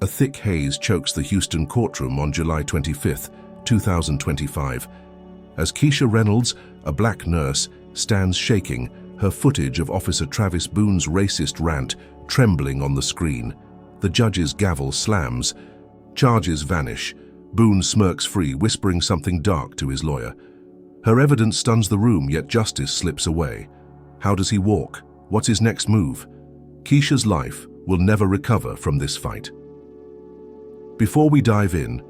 A thick haze chokes the Houston courtroom on July 25, 2025, as Keisha Reynolds, a black nurse, stands shaking, her footage of Officer Travis Boone's racist rant trembling on the screen. The judge's gavel slams. Charges vanish. Boone smirks free, whispering something dark to his lawyer. Her evidence stuns the room, yet justice slips away. How does he walk? What's his next move? Keisha's life will never recover from this fight. Before we dive in,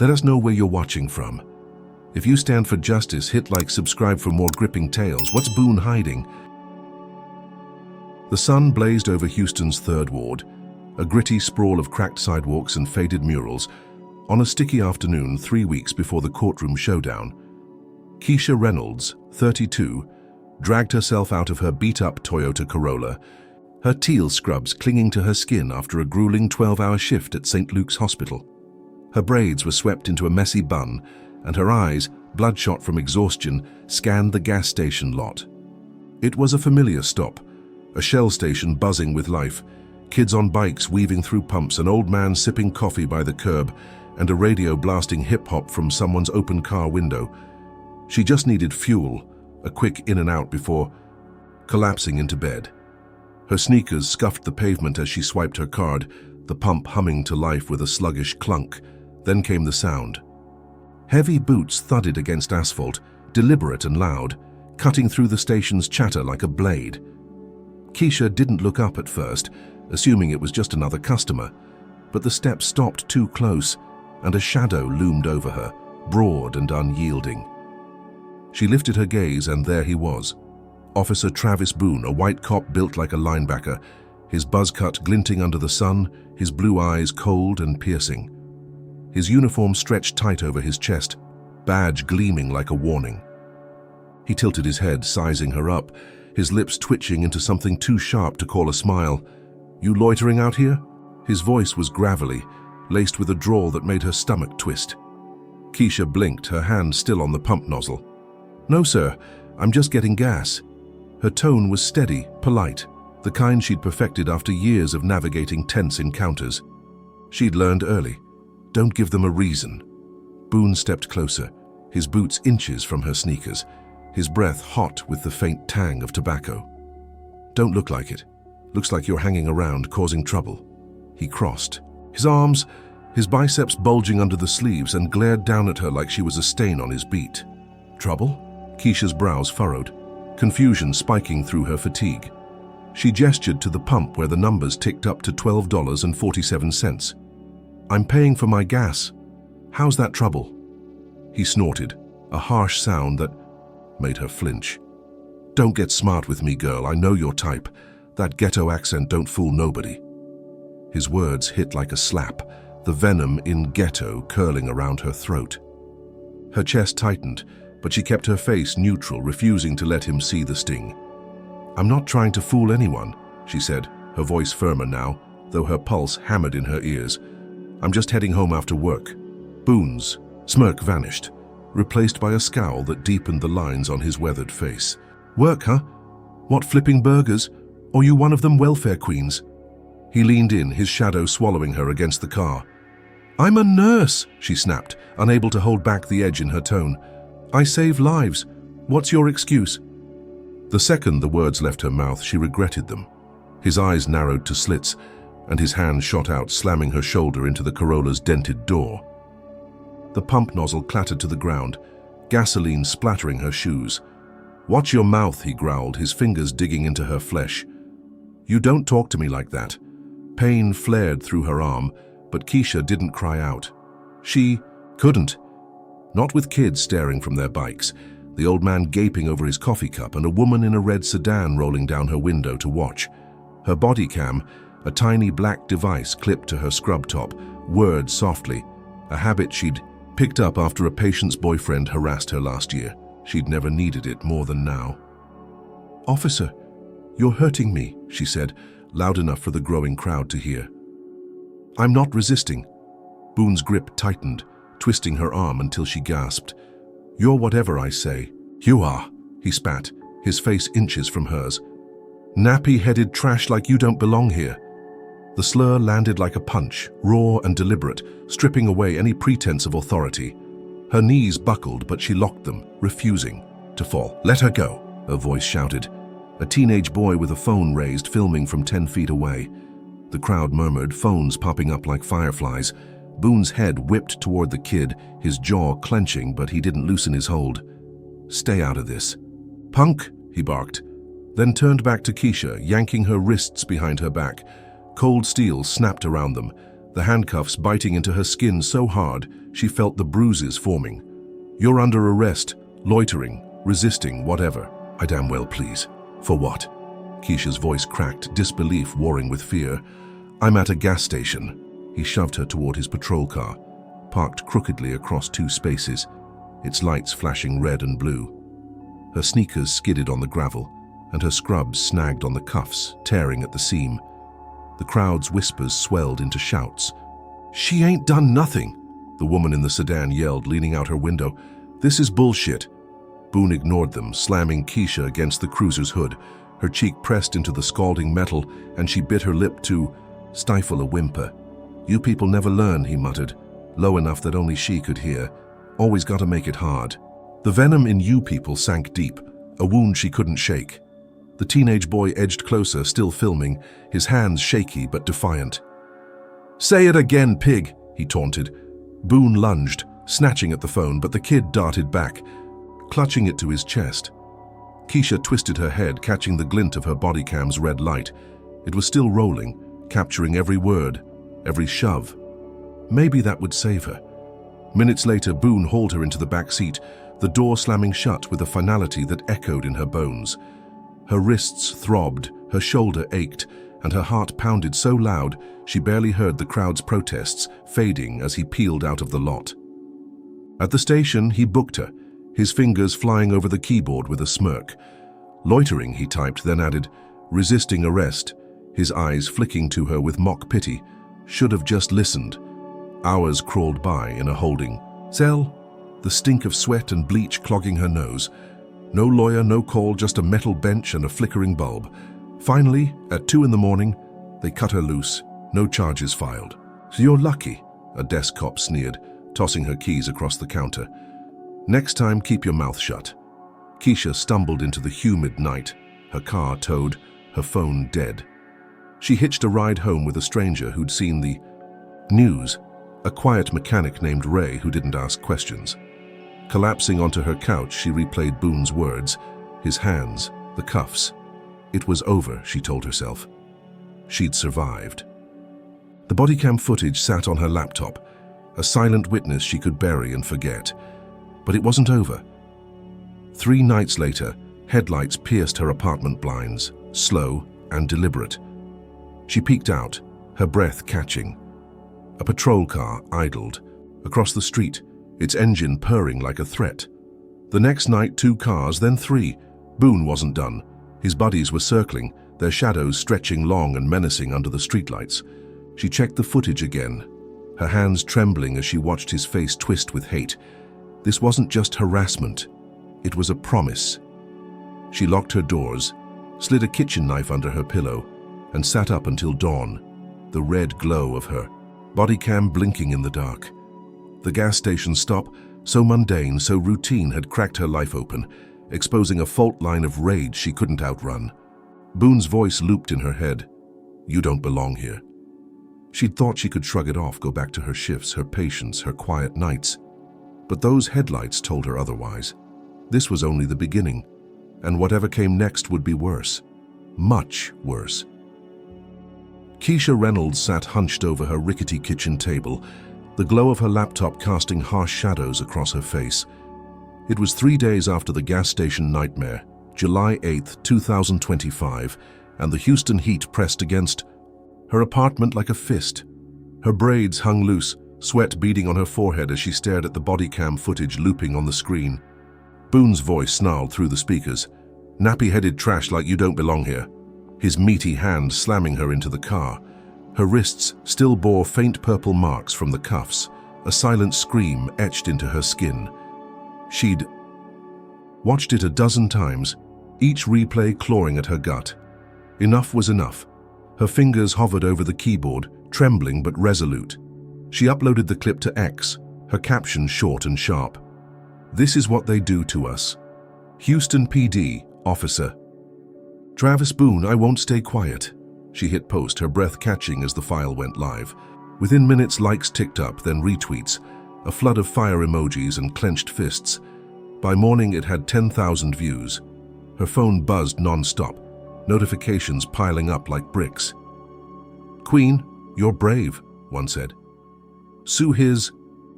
let us know where you're watching from. If you stand for justice, hit like, subscribe for more gripping tales. What's Boone hiding? The sun blazed over Houston's Third Ward, a gritty sprawl of cracked sidewalks and faded murals, on a sticky afternoon 3 weeks before the courtroom showdown. Keisha Reynolds, 32, dragged herself out of her beat-up Toyota Corolla, her teal scrubs clinging to her skin after a grueling 12-hour shift at St. Luke's Hospital. Her braids were swept into a messy bun, and her eyes, bloodshot from exhaustion, scanned the gas station lot. It was a familiar stop, a Shell station buzzing with life, kids on bikes weaving through pumps, an old man sipping coffee by the curb, and a radio blasting hip-hop from someone's open car window. She just needed fuel, a quick in and out before collapsing into bed. Her sneakers scuffed the pavement as she swiped her card, the pump humming to life with a sluggish clunk. Then came the sound. Heavy boots thudded against asphalt, deliberate and loud, cutting through the station's chatter like a blade. Keisha didn't look up at first, assuming it was just another customer, but the steps stopped too close, and a shadow loomed over her, broad and unyielding. She lifted her gaze, and there he was. Officer Travis Boone, a white cop built like a linebacker, his buzz cut glinting under the sun, his blue eyes cold and piercing. His uniform stretched tight over his chest, badge gleaming like a warning. He tilted his head, sizing her up, his lips twitching into something too sharp to call a smile. "You loitering out here?" His voice was gravelly, laced with a drawl that made her stomach twist. Keisha blinked, her hand still on the pump nozzle. "No, sir, I'm just getting gas." Her tone was steady, polite, the kind she'd perfected after years of navigating tense encounters. She'd learned early. Don't give them a reason. Boone stepped closer, his boots inches from her sneakers, his breath hot with the faint tang of tobacco. "Don't look like it. Looks like you're hanging around, causing trouble." He crossed, his arms, his biceps bulging under the sleeves, and glared down at her like she was a stain on his beat. "Trouble?" Keisha's brows furrowed, confusion spiking through her fatigue. She gestured to the pump where the numbers ticked up to $12.47. "I'm paying for my gas. How's that trouble?" He snorted, a harsh sound that made her flinch. "Don't get smart with me, girl. I know your type. That ghetto accent don't fool nobody." His words hit like a slap, the venom in ghetto curling around her throat. Her chest tightened, but she kept her face neutral, refusing to let him see the sting. "I'm not trying to fool anyone," she said, her voice firmer now, though her pulse hammered in her ears. "I'm just heading home after work." Boone's smirk vanished, replaced by a scowl that deepened the lines on his weathered face. "Work, huh? What, flipping burgers? Or you one of them welfare queens?" He leaned in, his shadow swallowing her against the car. "I'm a nurse," she snapped, unable to hold back the edge in her tone. "I save lives. What's your excuse?" The second the words left her mouth, she regretted them. His eyes narrowed to slits, and his hand shot out, slamming her shoulder into the Corolla's dented door. The pump nozzle clattered to the ground, gasoline splattering her shoes. "Watch your mouth," he growled, his fingers digging into her flesh. "You don't talk to me like that." Pain flared through her arm, but Keisha didn't cry out. She couldn't. Not with kids staring from their bikes, the old man gaping over his coffee cup, and a woman in a red sedan rolling down her window to watch. Her body cam, a tiny black device clipped to her scrub top, whirred softly, a habit she'd picked up after a patient's boyfriend harassed her last year. She'd never needed it more than now. "Officer, you're hurting me," she said, loud enough for the growing crowd to hear. "I'm not resisting." Boone's grip tightened, twisting her arm until she gasped. "You're whatever I say." "You are," he spat, his face inches from hers. "Nappy-headed trash like you don't belong here." The slur landed like a punch, raw and deliberate, stripping away any pretense of authority. Her knees buckled, but she locked them, refusing to fall. "Let her go," her voice shouted. A teenage boy with a phone raised, filming from 10 feet away. The crowd murmured, phones popping up like fireflies. Boone's head whipped toward the kid, his jaw clenching, but he didn't loosen his hold. "Stay out of this." "Punk," he barked, then turned back to Keisha, yanking her wrists behind her back. Cold steel snapped around them, the handcuffs biting into her skin so hard she felt the bruises forming. "You're under arrest, loitering, resisting, whatever." "I damn well please." "For what?" Keisha's voice cracked, disbelief warring with fear. "I'm at a gas station." He shoved her toward his patrol car, parked crookedly across 2 spaces, its lights flashing red and blue. Her sneakers skidded on the gravel, and her scrubs snagged on the cuffs, tearing at the seam. The crowd's whispers swelled into shouts. "She ain't done nothing," the woman in the sedan yelled, leaning out her window. "This is bullshit." Boone ignored them, slamming Keisha against the cruiser's hood. Her cheek pressed into the scalding metal, and she bit her lip to stifle a whimper. "You people never learn," he muttered, low enough that only she could hear. "Always gotta make it hard." The venom in you people sank deep, a wound she couldn't shake. The teenage boy edged closer, still filming, his hands shaky but defiant. "Say it again, pig," he taunted. Boone lunged, snatching at the phone, but the kid darted back, clutching it to his chest. Keisha twisted her head, catching the glint of her body cam's red light. It was still rolling, capturing every word, every shove. Maybe that would save her. Minutes later, Boone hauled her into the back seat, the door slamming shut with a finality that echoed in her bones. Her wrists throbbed, her shoulder ached, and her heart pounded so loud she barely heard the crowd's protests fading as he peeled out of the lot. At the station, he booked her, his fingers flying over the keyboard with a smirk. "Loitering," he typed, then added, "resisting arrest," his eyes flicking to her with mock pity. Should have just listened. Hours crawled by in a holding cell, the stink of sweat and bleach clogging her nose. No lawyer, no call, just a metal bench and a flickering bulb. Finally, at 2 in the morning, they cut her loose, no charges filed. "So you're lucky," a desk cop sneered, tossing her keys across the counter. "Next time, keep your mouth shut." Keisha stumbled into the humid night, her car towed, her phone dead. She hitched a ride home with a stranger who'd seen the news, a quiet mechanic named Ray who didn't ask questions. Collapsing onto her couch, she replayed Boone's words, his hands, the cuffs. It was over, she told herself. She'd survived. The bodycam footage sat on her laptop, a silent witness she could bury and forget. But it wasn't over. 3 nights later, headlights pierced her apartment blinds, slow and deliberate. She peeked out, her breath catching. A patrol car idled. Across the street, its engine purring like a threat. The next night, 2 cars, then 3. Boone wasn't done. His buddies were circling, their shadows stretching long and menacing under the streetlights. She checked the footage again, her hands trembling as she watched his face twist with hate. This wasn't just harassment. It was a promise. She locked her doors, slid a kitchen knife under her pillow, and sat up until dawn, the red glow of her bodycam blinking in the dark. The gas station stop, so mundane, so routine, had cracked her life open, exposing a fault line of rage she couldn't outrun. Boone's voice looped in her head. "You don't belong here." She'd thought she could shrug it off, go back to her shifts, her patience, her quiet nights. But those headlights told her otherwise. This was only the beginning, and whatever came next would be worse. Much worse. Keisha Reynolds sat hunched over her rickety kitchen table, the glow of her laptop casting harsh shadows across her face. It was 3 days after the gas station nightmare, July 8, 2025, and the Houston heat pressed against her apartment like a fist. Her braids hung loose, sweat beading on her forehead as she stared at the bodycam footage looping on the screen. Boone's voice snarled through the speakers. "Nappy-headed trash like you don't belong here." His meaty hand slamming her into the car. Her wrists still bore faint purple marks from the cuffs, a silent scream etched into her skin. She'd watched it a dozen times, each replay clawing at her gut. Enough was enough. Her fingers hovered over the keyboard, trembling but resolute. She uploaded the clip to X, her caption short and sharp. "This is what they do to us. Houston PD, officer. Travis Boone, I won't stay quiet." She hit post, her breath catching as the file went live. Within minutes, likes ticked up, then retweets, a flood of fire emojis and clenched fists. By morning, it had 10,000 views. Her phone buzzed non-stop, notifications piling up like bricks. "Queen, you're brave," one said. "Sue his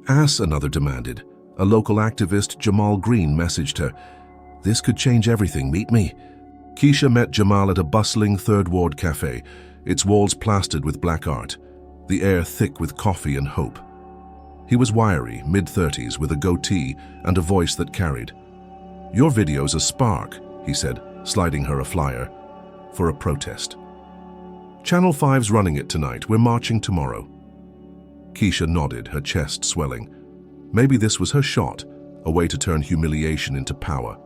ass," another demanded. A local activist, Jamal Green, messaged her, "This could change everything, meet me." Keisha met Jamal at a bustling Third Ward cafe, its walls plastered with black art, the air thick with coffee and hope. He was wiry, mid-30s, with a goatee and a voice that carried. "Your video's a spark," he said, sliding her a flyer, "for a protest. Channel 5's running it tonight. We're marching tomorrow." Keisha nodded, her chest swelling. Maybe this was her shot, a way to turn humiliation into power.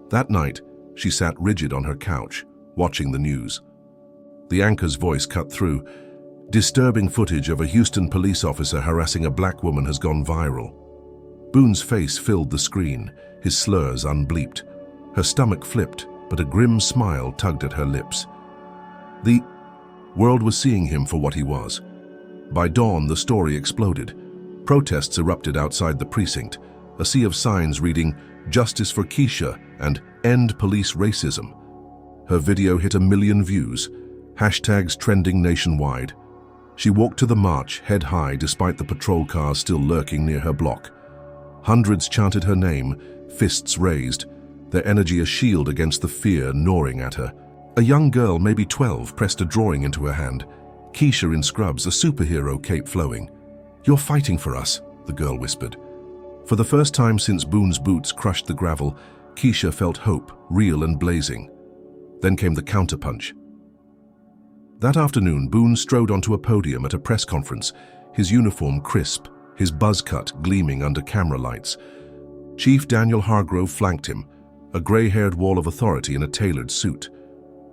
That night, she sat rigid on her couch, watching the news. The anchor's voice cut through. "Disturbing footage of a Houston police officer harassing a black woman has gone viral." Boone's face filled the screen, his slurs unbleeped. Her stomach flipped, but a grim smile tugged at her lips. The world was seeing him for what he was. By dawn, the story exploded. Protests erupted outside the precinct, a sea of signs reading, "Justice for Keisha" and "End Police Racism." Her video hit 1 million views, hashtags trending nationwide. She walked to the march, head high, despite the patrol cars still lurking near her block. Hundreds chanted her name, fists raised, their energy a shield against the fear gnawing at her. A young girl, maybe 12, pressed a drawing into her hand. Keisha in scrubs, a superhero cape flowing. "You're fighting for us," the girl whispered. For the first time since Boone's boots crushed the gravel, Keisha felt hope, real and blazing. Then came the counterpunch. That afternoon, Boone strode onto a podium at a press conference, his uniform crisp, his buzz cut gleaming under camera lights. Chief Daniel Hargrove flanked him, a gray-haired wall of authority in a tailored suit.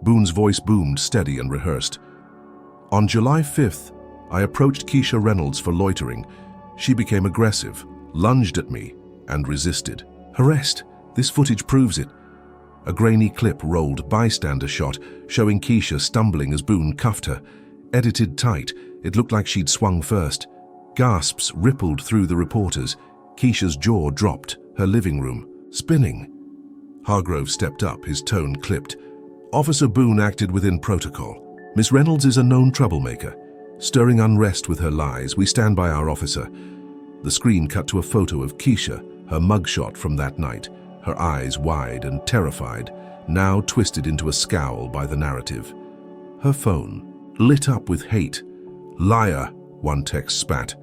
Boone's voice boomed, steady and rehearsed. "On July 5th, I approached Keisha Reynolds for loitering. She became aggressive, lunged at me, and resisted. Arrest! This footage proves it." A grainy clip rolled, bystander shot, showing Keisha stumbling as Boone cuffed her. Edited tight, it looked like she'd swung first. Gasps rippled through the reporters. Keisha's jaw dropped, her living room spinning. Hargrove stepped up, his tone clipped. "Officer Boone acted within protocol. Miss Reynolds is a known troublemaker, stirring unrest with her lies. We stand by our officer." The screen cut to a photo of Keisha, her mugshot from that night, her eyes wide and terrified, now twisted into a scowl by the narrative. Her phone lit up with hate. "Liar," one text spat.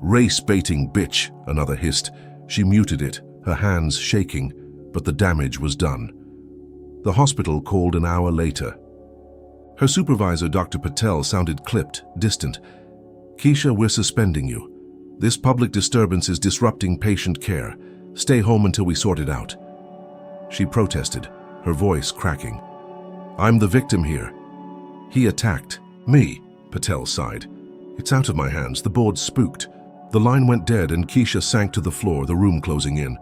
"Race-baiting bitch," another hissed. She muted it, her hands shaking, but the damage was done. The hospital called an hour later. Her supervisor, Dr. Patel, sounded clipped, distant. "Keisha, we're suspending you. This public disturbance is disrupting patient care. Stay home until we sort it out." She protested, her voice cracking. "I'm the victim here." "He attacked me," Patel sighed. "It's out of my hands." The board spooked. The line went dead and Keisha sank to the floor, the room closing in.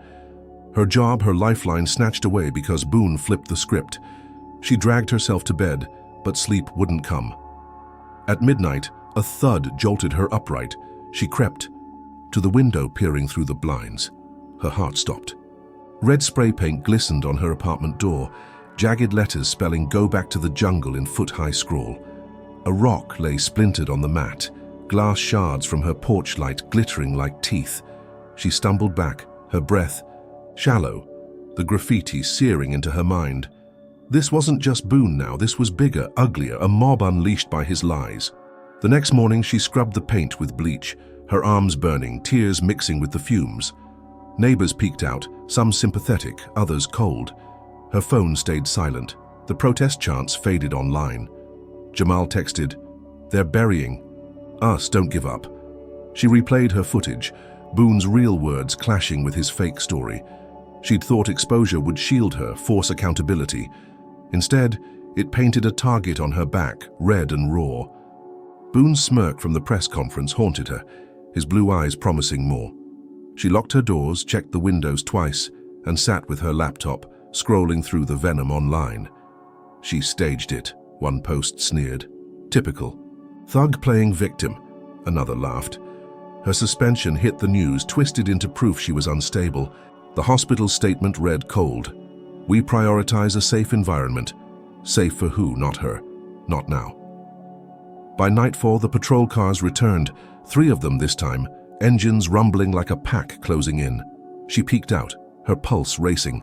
Her job, her lifeline, snatched away because Boone flipped the script. She dragged herself to bed, but sleep wouldn't come. At midnight, a thud jolted her upright. She crept to the window, peering through the blinds. Her heart stopped. Red spray paint glistened on her apartment door, jagged letters spelling "Go back to the jungle" in foot-high scrawl. A rock lay splintered on the mat, glass shards from her porch light glittering like teeth. She stumbled back, her breath shallow, the graffiti searing into her mind. This wasn't just Boone now, this was bigger, uglier, a mob unleashed by his lies. The next morning she scrubbed the paint with bleach, her arms burning, tears mixing with the fumes. Neighbors peeked out, some sympathetic, others cold. Her phone stayed silent. The protest chants faded online. Jamal texted, "They're burying us, don't give up." She replayed her footage, Boone's real words clashing with his fake story. She'd thought exposure would shield her, force accountability. Instead, It painted a target on her back, red and raw. Boone's smirk from the press conference haunted her, his blue eyes promising more. She locked her doors, checked the windows twice, and sat with her laptop, scrolling through the venom online. She staged it, one post sneered. Typical. Thug playing victim, another laughed. Her suspension hit the news, twisted into proof she was unstable. The hospital statement read cold. We prioritize a safe environment. Safe for who, not her. Not now. By nightfall, the patrol cars returned, 3 of them this time, engines rumbling like a pack closing in. She peeked out, her pulse racing.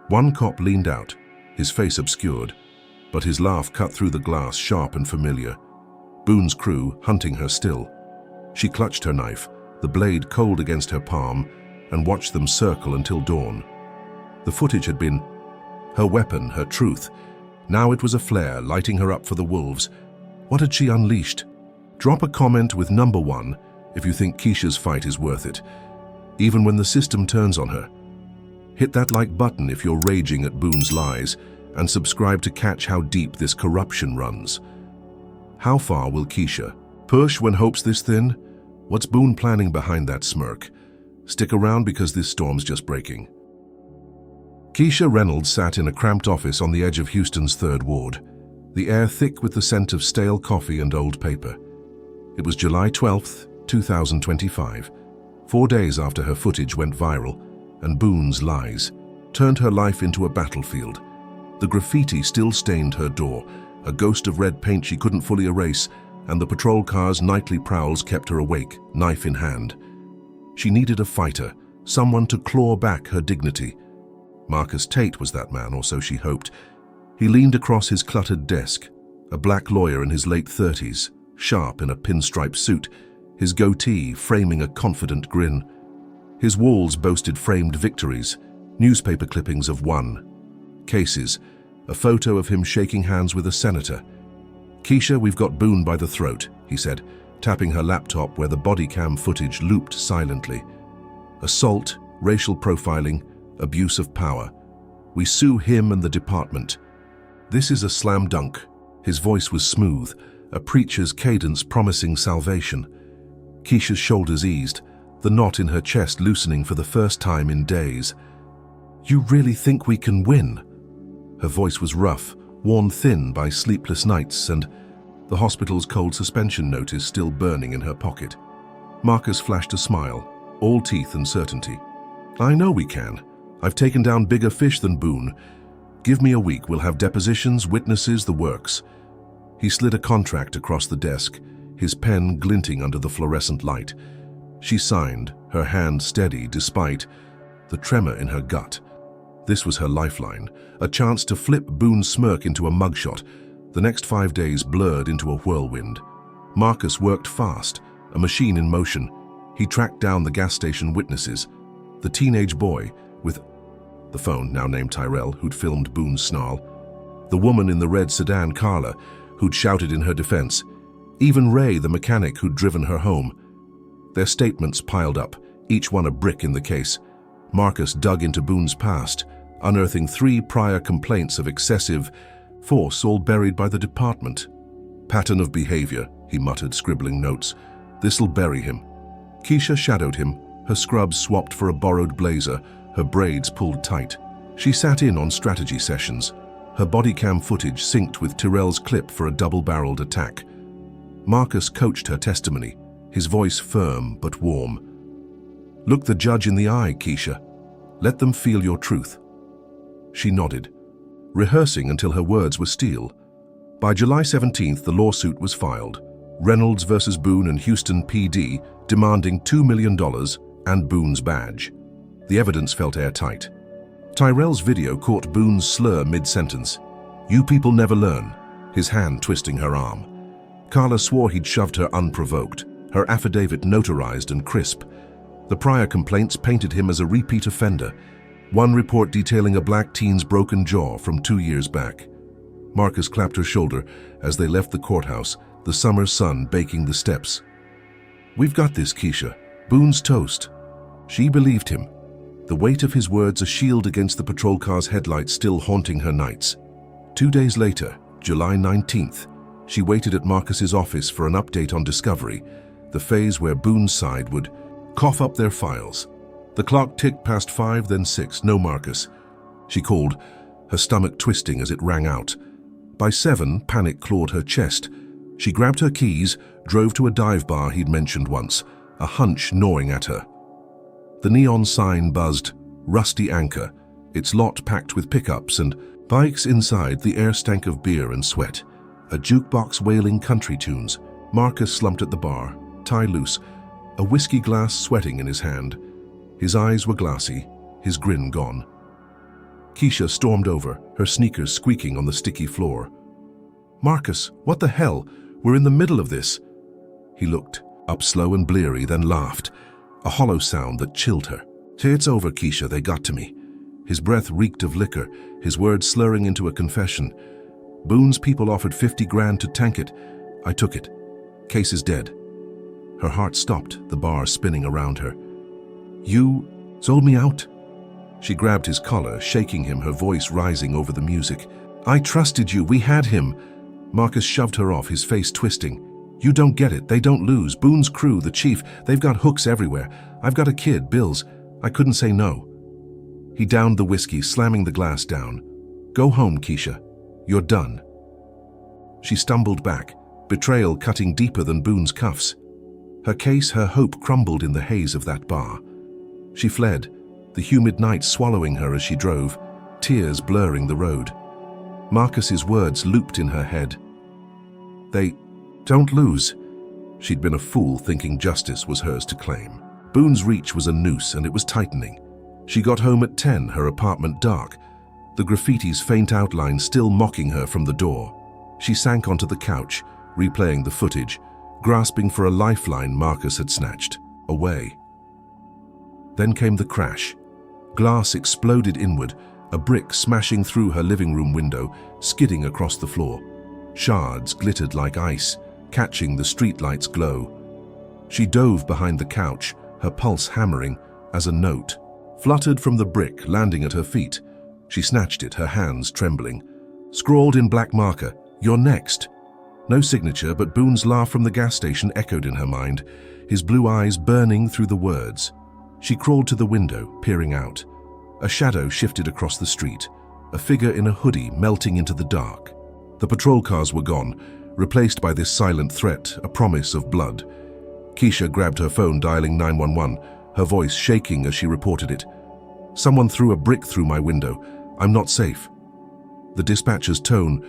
One cop leaned out, his face obscured, but his laugh cut through the glass, sharp and familiar. Boone's crew hunting her still. She clutched her knife, the blade cold against her palm, and watched them circle until dawn. The footage had been her weapon, her truth. Now it was a flare, lighting her up for the wolves. What had she unleashed? Drop a comment with number 1 if you think Keisha's fight is worth it, even when the system turns on her. Hit that like button if you're raging at Boone's lies, and subscribe to catch how deep this corruption runs. How far will Keisha push when hope's this thin? What's Boone planning behind that smirk? Stick around because this storm's just breaking. Keisha Reynolds sat in a cramped office on the edge of Houston's 3rd Ward, the air thick with the scent of stale coffee and old paper. It was July 12th, 2025, 4 days after her footage went viral, and Boone's lies turned her life into a battlefield. The graffiti still stained her door, a ghost of red paint she couldn't fully erase, and the patrol car's nightly prowls kept her awake, knife in hand. She needed a fighter, someone to claw back her dignity. Marcus Tate was that man, or so she hoped. He leaned across his cluttered desk, a black lawyer in his late 30s, sharp in a pinstripe suit, his goatee framing a confident grin. His walls boasted framed victories, newspaper clippings of won cases, a photo of him shaking hands with a senator. "Keisha, we've got Boone by the throat," he said, tapping her laptop where the body cam footage looped silently. "Assault, racial profiling, abuse of power. We sue him and the department." "This is a slam dunk." His voice was smooth, a preacher's cadence promising salvation. Keisha's shoulders eased, the knot in her chest loosening for the first time in days. "You really think we can win?" Her voice was rough, worn thin by sleepless nights and the hospital's cold suspension notice still burning in her pocket. Marcus flashed a smile, all teeth and certainty. "I know we can. I've taken down bigger fish than Boone. Give me a week, we'll have depositions, witnesses, the works." He slid a contract across the desk, his pen glinting under the fluorescent light. She signed, her hand steady despite the tremor in her gut. This was her lifeline, a chance to flip Boone's smirk into a mugshot. The next 5 days blurred into a whirlwind. Marcus worked fast, a machine in motion. He tracked down the gas station witnesses. The teenage boy, with the phone, now named Tyrell, who'd filmed Boone's snarl. The woman in the red sedan, Carla, who'd shouted in her defense. Even Ray, the mechanic who'd driven her home. Their statements piled up, each one a brick in the case. Marcus dug into Boone's past, unearthing 3 prior complaints of excessive force, all buried by the department. "Pattern of behavior," he muttered, scribbling notes. "This'll bury him." Keisha shadowed him, her scrubs swapped for a borrowed blazer, her braids pulled tight. She sat in on strategy sessions. Her body cam footage synced with Tyrell's clip for a double-barreled attack. Marcus coached her testimony, his voice firm but warm. "Look the judge in the eye, Keisha. Let them feel your truth." She nodded, rehearsing until her words were steel. By July 17th, the lawsuit was filed. Reynolds versus Boone and Houston PD demanding $2 million and Boone's badge. The evidence felt airtight. Tyrell's video caught Boone's slur mid-sentence. "You people never learn," his hand twisting her arm. Carla swore he'd shoved her unprovoked, her affidavit notarized and crisp. The prior complaints painted him as a repeat offender, one report detailing a black teen's broken jaw from 2 years back. Marcus clapped her shoulder as they left the courthouse, the summer sun baking the steps. "We've got this, Keisha. Boone's toast." She believed him, the weight of his words a shield against the patrol car's headlights still haunting her nights. 2 days later, July 19th, she waited at Marcus's office for an update on discovery, the phase where Boone's side would cough up their files. The clock ticked past 5, then 6, no Marcus. She called, her stomach twisting as it rang out. By 7, panic clawed her chest. She grabbed her keys, drove to a dive bar he'd mentioned once, a hunch gnawing at her. The neon sign buzzed, rusty anchor, its lot packed with pickups and bikes inside. The air stank of beer and sweat. A jukebox wailing country tunes. Marcus slumped at the bar, tie loose, a whiskey glass sweating in his hand. His eyes were glassy, his grin gone. Keisha stormed over, her sneakers squeaking on the sticky floor. "Marcus, what the hell? We're in the middle of this." He looked up slow and bleary, then laughed, a hollow sound that chilled her. "Say it's over, Keisha, they got to me." His breath reeked of liquor, his words slurring into a confession. "Boone's people offered 50 grand to tank it. I took it. Case is dead." Her heart stopped, the bar spinning around her. "You sold me out?" She grabbed his collar, shaking him, her voice rising over the music. "I trusted you, we had him." Marcus shoved her off, his face twisting. "You don't get it, they don't lose. Boone's crew, the chief, they've got hooks everywhere. I've got a kid, bills. I couldn't say no." He downed the whiskey, slamming the glass down. "Go home, Keisha. You're done." She stumbled back, betrayal cutting deeper than Boone's cuffs. Her case, her hope crumbled in the haze of that bar. She fled, the humid night swallowing her as she drove, tears blurring the road. Marcus's words looped in her head. "They don't lose." She'd been a fool thinking justice was hers to claim. Boone's reach was a noose and it was tightening. She got home at 10, her apartment dark, the graffiti's faint outline still mocking her from the door. She sank onto the couch, replaying the footage, grasping for a lifeline Marcus had snatched away. Then came the crash. Glass exploded inward, a brick smashing through her living room window, skidding across the floor. Shards glittered like ice, catching the streetlight's glow. She dove behind the couch, her pulse hammering, as a note fluttered from the brick, landing at her feet. She snatched it, her hands trembling. Scrawled in black marker, "You're next." No signature, but Boone's laugh from the gas station echoed in her mind, his blue eyes burning through the words. She crawled to the window, peering out. A shadow shifted across the street, a figure in a hoodie melting into the dark. The patrol cars were gone, replaced by this silent threat, a promise of blood. Keisha grabbed her phone, dialing 911, her voice shaking as she reported it. "Someone threw a brick through my window. I'm not safe." The dispatcher's tone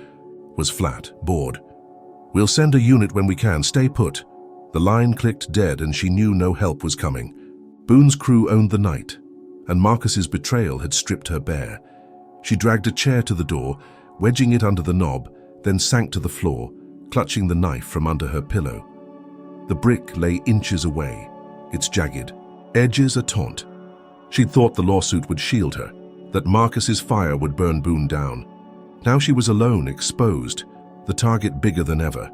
was flat, bored. "We'll send a unit when we can, stay put." The line clicked dead and she knew no help was coming. Boone's crew owned the night, and Marcus's betrayal had stripped her bare. She dragged a chair to the door, wedging it under the knob, then sank to the floor, clutching the knife from under her pillow. The brick lay inches away, its jagged edges a taunt. She'd thought the lawsuit would shield her, that Marcus's fire would burn Boone down. Now she was alone, exposed, the target bigger than ever.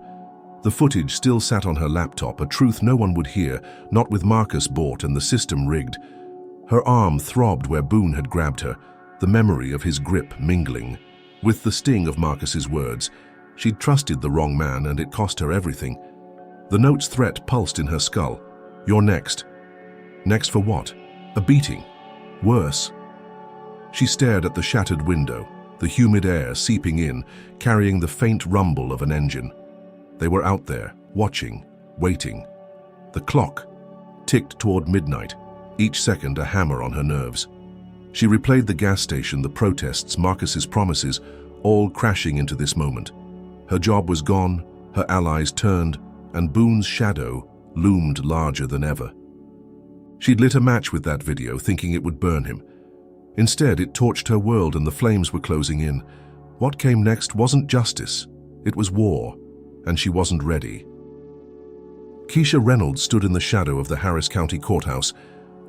The footage still sat on her laptop, a truth no one would hear, not with Marcus bought and the system rigged. Her arm throbbed where Boone had grabbed her, the memory of his grip mingling with the sting of Marcus's words. She'd trusted the wrong man and it cost her everything. The note's threat pulsed in her skull. "You're next." Next for what? A beating? Worse. She stared at the shattered window, the humid air seeping in, carrying the faint rumble of an engine. They were out there, watching, waiting. The clock ticked toward midnight, each second a hammer on her nerves. She replayed the gas station, the protests, Marcus's promises, all crashing into this moment. Her job was gone, her allies turned, and Boone's shadow loomed larger than ever. She'd lit a match with that video, thinking it would burn him. Instead, it torched her world and the flames were closing in. What came next wasn't justice, it was war, and she wasn't ready. Keisha Reynolds stood in the shadow of the Harris County Courthouse,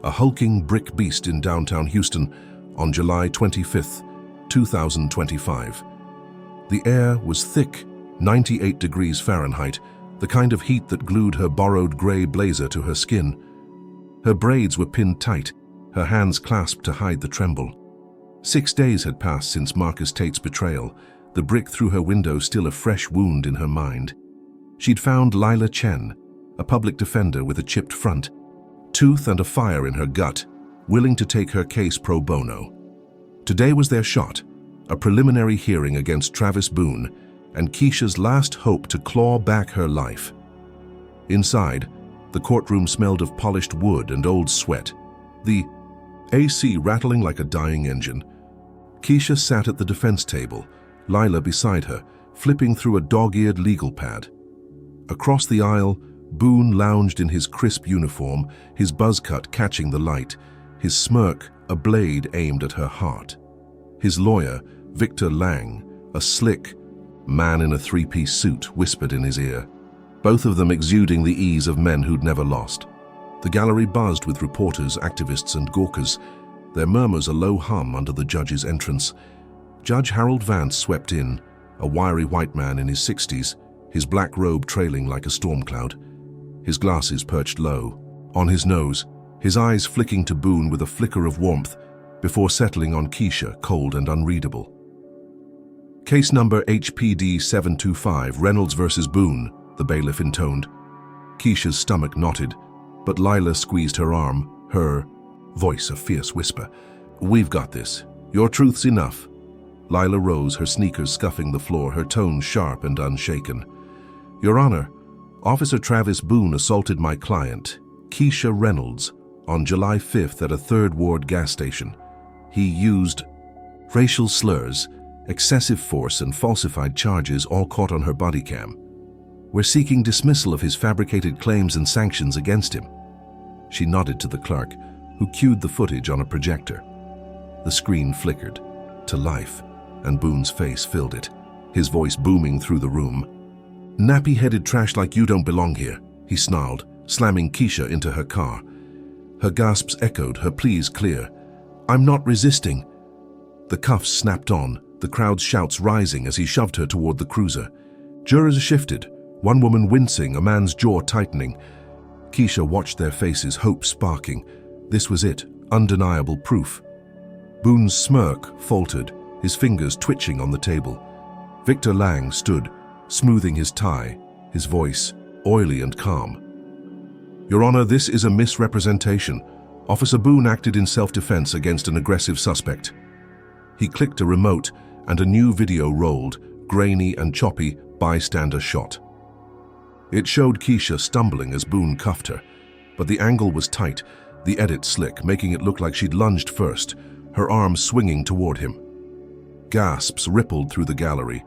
a hulking brick beast in downtown Houston, on July 25, 2025. The air was thick, 98 degrees Fahrenheit, the kind of heat that glued her borrowed gray blazer to her skin. Her braids were pinned tight, her hands clasped to hide the tremble. 6 days had passed since Marcus Tate's betrayal, the brick through her window still a fresh wound in her mind. She'd found Lila Chen, a public defender with a chipped front, tooth and a fire in her gut, willing to take her case pro bono. Today was their shot, a preliminary hearing against Travis Boone and Keisha's last hope to claw back her life. Inside, the courtroom smelled of polished wood and old sweat, the AC rattling like a dying engine. Keisha sat at the defense table, Lila beside her, flipping through a dog-eared legal pad. Across the aisle, Boone lounged in his crisp uniform, his buzz cut catching the light, his smirk a blade aimed at her heart. His lawyer, Victor Lang, a slick man in a three-piece suit, whispered in his ear, both of them exuding the ease of men who'd never lost. The gallery buzzed with reporters, activists, and gawkers, their murmurs a low hum under the judge's entrance. Judge Harold Vance swept in, a wiry white man in his 60s, his black robe trailing like a storm cloud, his glasses perched low, on his nose, his eyes flicking to Boone with a flicker of warmth before settling on Keisha, cold and unreadable. Case number HPD 725, Reynolds versus Boone, the bailiff intoned. Keisha's stomach knotted, but Lila squeezed her arm, her voice a fierce whisper. "We've got this. Your truth's enough." Lila rose, her sneakers scuffing the floor, her tone sharp and unshaken. "Your Honor, Officer Travis Boone assaulted my client, Keisha Reynolds, on July 5th at a 3rd Ward gas station. He used racial slurs, excessive force, and falsified charges, all caught on her body cam. We're seeking dismissal of his fabricated claims and sanctions against him." She nodded to the clerk, who cued the footage on a projector. The screen flickered to life, and Boone's face filled it, his voice booming through the room. "Nappy-headed trash like you don't belong here," he snarled, slamming Keisha into her car. Her gasps echoed, her pleas clear. "I'm not resisting." The cuffs snapped on, the crowd's shouts rising as he shoved her toward the cruiser. Jurors shifted, one woman wincing, a man's jaw tightening. Keisha watched their faces, hope sparking. This was it, undeniable proof. Boone's smirk faltered, his fingers twitching on the table. Victor Lang stood, smoothing his tie, his voice oily and calm. "Your Honor, this is a misrepresentation. Officer Boone acted in self-defense against an aggressive suspect." He clicked a remote, and a new video rolled, grainy and choppy, bystander shot. It showed Keisha stumbling as Boone cuffed her, but the angle was tight, the edit slick, making it look like she'd lunged first, her arms swinging toward him. Gasps rippled through the gallery.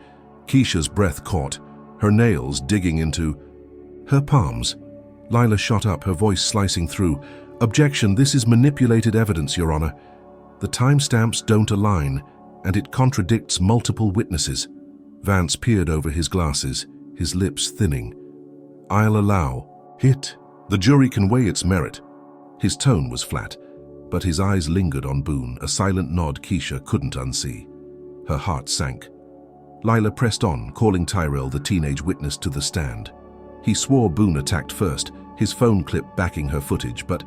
Keisha's breath caught, her nails digging into her palms. Lila shot up, her voice slicing through. "Objection, this is manipulated evidence, Your Honor. The timestamps don't align, and it contradicts multiple witnesses." Vance peered over his glasses, his lips thinning. "I'll allow it. The jury can weigh its merit." His tone was flat, but his eyes lingered on Boone, a silent nod Keisha couldn't unsee. Her heart sank. Lila pressed on, calling Tyrell, the teenage witness, to the stand. He swore Boone attacked first, his phone clip backing her footage, but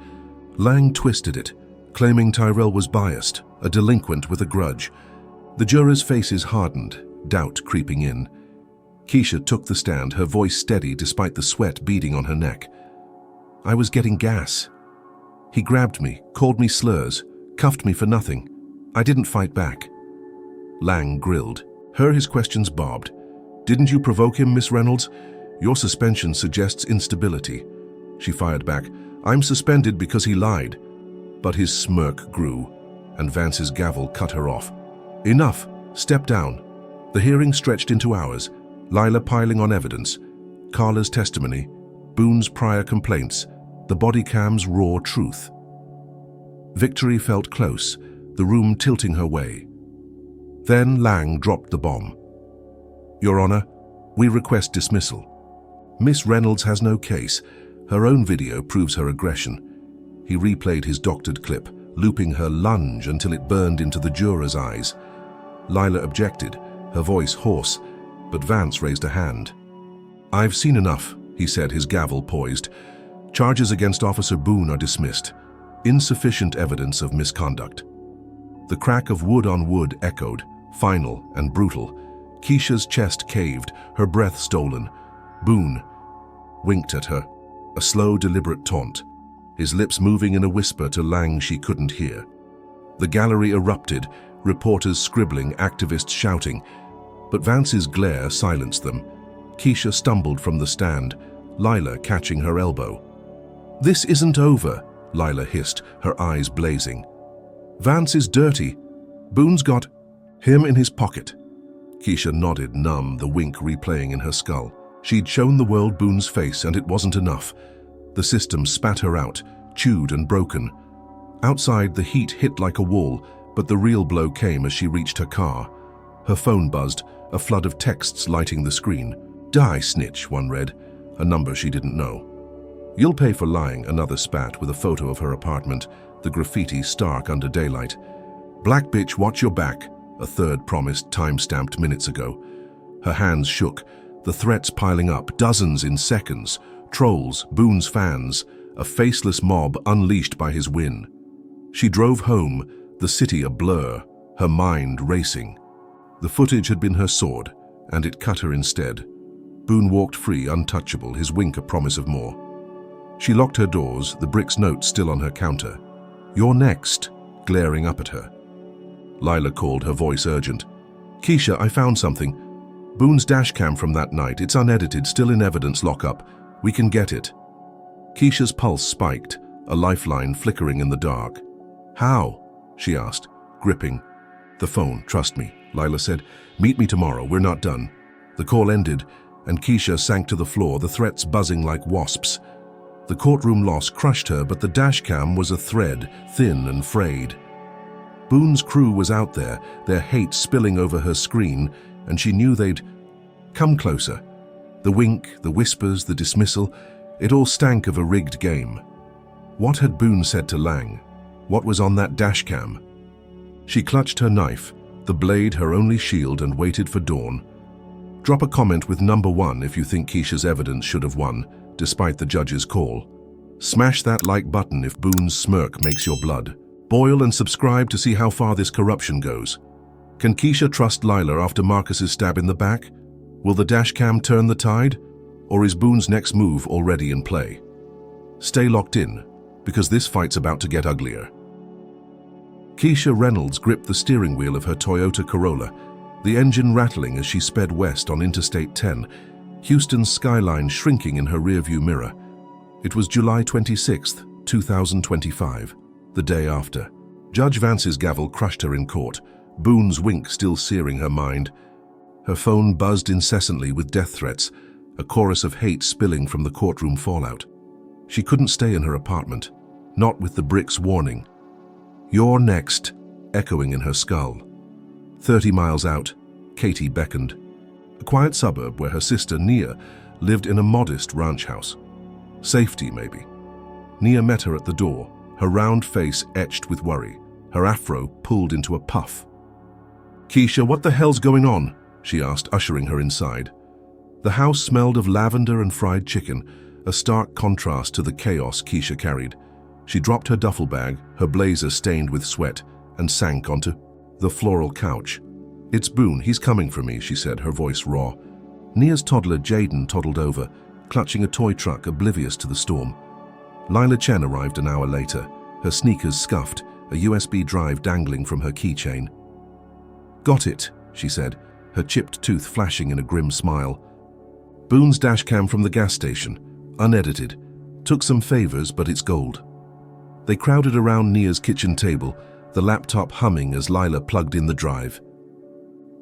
Lang twisted it, claiming Tyrell was biased, a delinquent with a grudge. The jurors' faces hardened, doubt creeping in. Keisha took the stand, her voice steady despite the sweat beading on her neck. "I was getting gas. He grabbed me, called me slurs, cuffed me for nothing. I didn't fight back." Lang grilled. Her his questions barbed. "Didn't you provoke him, Miss Reynolds? Your suspension suggests instability." She fired back. "I'm suspended because he lied." But his smirk grew, and Vance's gavel cut her off. "Enough. Step down." The hearing stretched into hours, Lila piling on evidence, Carla's testimony, Boone's prior complaints, the body cam's raw truth. Victory felt close, the room tilting her way. Then Lang dropped the bomb. "Your Honor, we request dismissal. Miss Reynolds has no case. Her own video proves her aggression." He replayed his doctored clip, looping her lunge until it burned into the juror's eyes. Lila objected, her voice hoarse, but Vance raised a hand. "I've seen enough," he said, his gavel poised. "Charges against Officer Boone are dismissed. Insufficient evidence of misconduct." The crack of wood on wood echoed, final and brutal. Keisha's chest caved, her breath stolen. Boone winked at her, a slow, deliberate taunt, his lips moving in a whisper to Lang she couldn't hear. The gallery erupted, reporters scribbling, activists shouting, but Vance's glare silenced them. Keisha stumbled from the stand, Lila catching her elbow. "This isn't over," Lila hissed, her eyes blazing. "Vance is dirty. Boone's got him in his pocket." Keisha nodded, numb, the wink replaying in her skull. She'd shown the world Boone's face, and it wasn't enough. The system spat her out, chewed and broken. Outside, the heat hit like a wall, but the real blow came as she reached her car. Her phone buzzed, a flood of texts lighting the screen. "Die, snitch," one read, a number she didn't know. "You'll pay for lying," another spat with a photo of her apartment, the graffiti stark under daylight. "Black bitch, watch your back," a third promised, time-stamped minutes ago. Her hands shook, the threats piling up, dozens in seconds. Trolls, Boone's fans, a faceless mob unleashed by his win. She drove home, the city a blur, her mind racing. The footage had been her sword, and it cut her instead. Boone walked free, untouchable, his wink a promise of more. She locked her doors, the brick's note still on her counter. "You're next," glaring up at her. Lila called, her voice urgent. "Keisha, I found something. Boone's dashcam from that night. It's unedited, still in evidence lockup. We can get it." Keisha's pulse spiked, a lifeline flickering in the dark. "How?" she asked, gripping. "The phone, trust me," Lila said. "Meet me tomorrow, we're not done." The call ended, and Keisha sank to the floor, the threats buzzing like wasps. The courtroom loss crushed her, but the dashcam was a thread, thin and frayed. Boone's crew was out there, their hate spilling over her screen, and she knew they'd come closer. The wink, the whispers, the dismissal, it all stank of a rigged game. What had Boone said to Lang? What was on that dashcam? She clutched her knife, the blade her only shield, and waited for dawn. Drop a comment with number 1 if you think Keisha's evidence should have won, despite the judge's call. Smash that like button if Boone's smirk makes your blood boil, and subscribe to see how far this corruption goes. Can Keisha trust Lila after Marcus's stab in the back? Will the dashcam turn the tide? Or is Boone's next move already in play? Stay locked in, because this fight's about to get uglier. Keisha Reynolds gripped the steering wheel of her Toyota Corolla, the engine rattling as she sped west on Interstate 10, Houston's skyline shrinking in her rearview mirror. It was July 26, 2025, the day after. Judge Vance's gavel crushed her in court, Boone's wink still searing her mind. Her phone buzzed incessantly with death threats, a chorus of hate spilling from the courtroom fallout. She couldn't stay in her apartment, not with the brick's warning. "You're next," echoing in her skull. 30 miles out, Katie beckoned. A quiet suburb where her sister Nia lived in a modest ranch house. Safety, maybe. Nia met her at the door, her round face etched with worry, her afro pulled into a puff. "Keisha, what the hell's going on?" she asked, ushering her inside. The house smelled of lavender and fried chicken, a stark contrast to the chaos Keisha carried. She dropped her duffel bag, her blazer stained with sweat, and sank onto the floral couch. "It's Boone, he's coming for me," she said, her voice raw. Nia's toddler Jaden toddled over, clutching a toy truck, oblivious to the storm. Lila Chen arrived an hour later, her sneakers scuffed, a USB drive dangling from her keychain. "Got it," she said, her chipped tooth flashing in a grim smile. "Boone's dashcam from the gas station, unedited. Took some favors, but it's gold." They crowded around Nia's kitchen table, the laptop humming as Lila plugged in the drive.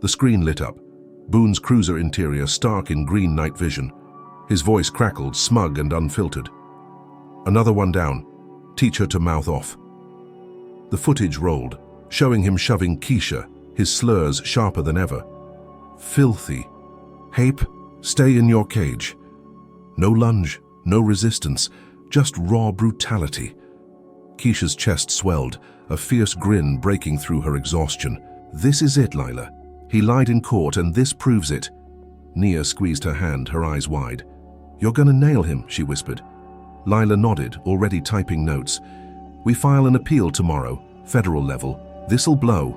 The screen lit up, Boone's cruiser interior stark in green night vision. His voice crackled, smug and unfiltered. "Another one down. Teach her to mouth off." The footage rolled, showing him shoving Keisha, his slurs sharper than ever. "Filthy. Hape, stay in your cage." No lunge, no resistance, just raw brutality. Keisha's chest swelled, a fierce grin breaking through her exhaustion. "This is it, Lila. He lied in court, and this proves it." Nia squeezed her hand, her eyes wide. "You're gonna nail him," she whispered. Lila nodded, already typing notes. "We file an appeal tomorrow, federal level. This'll blow."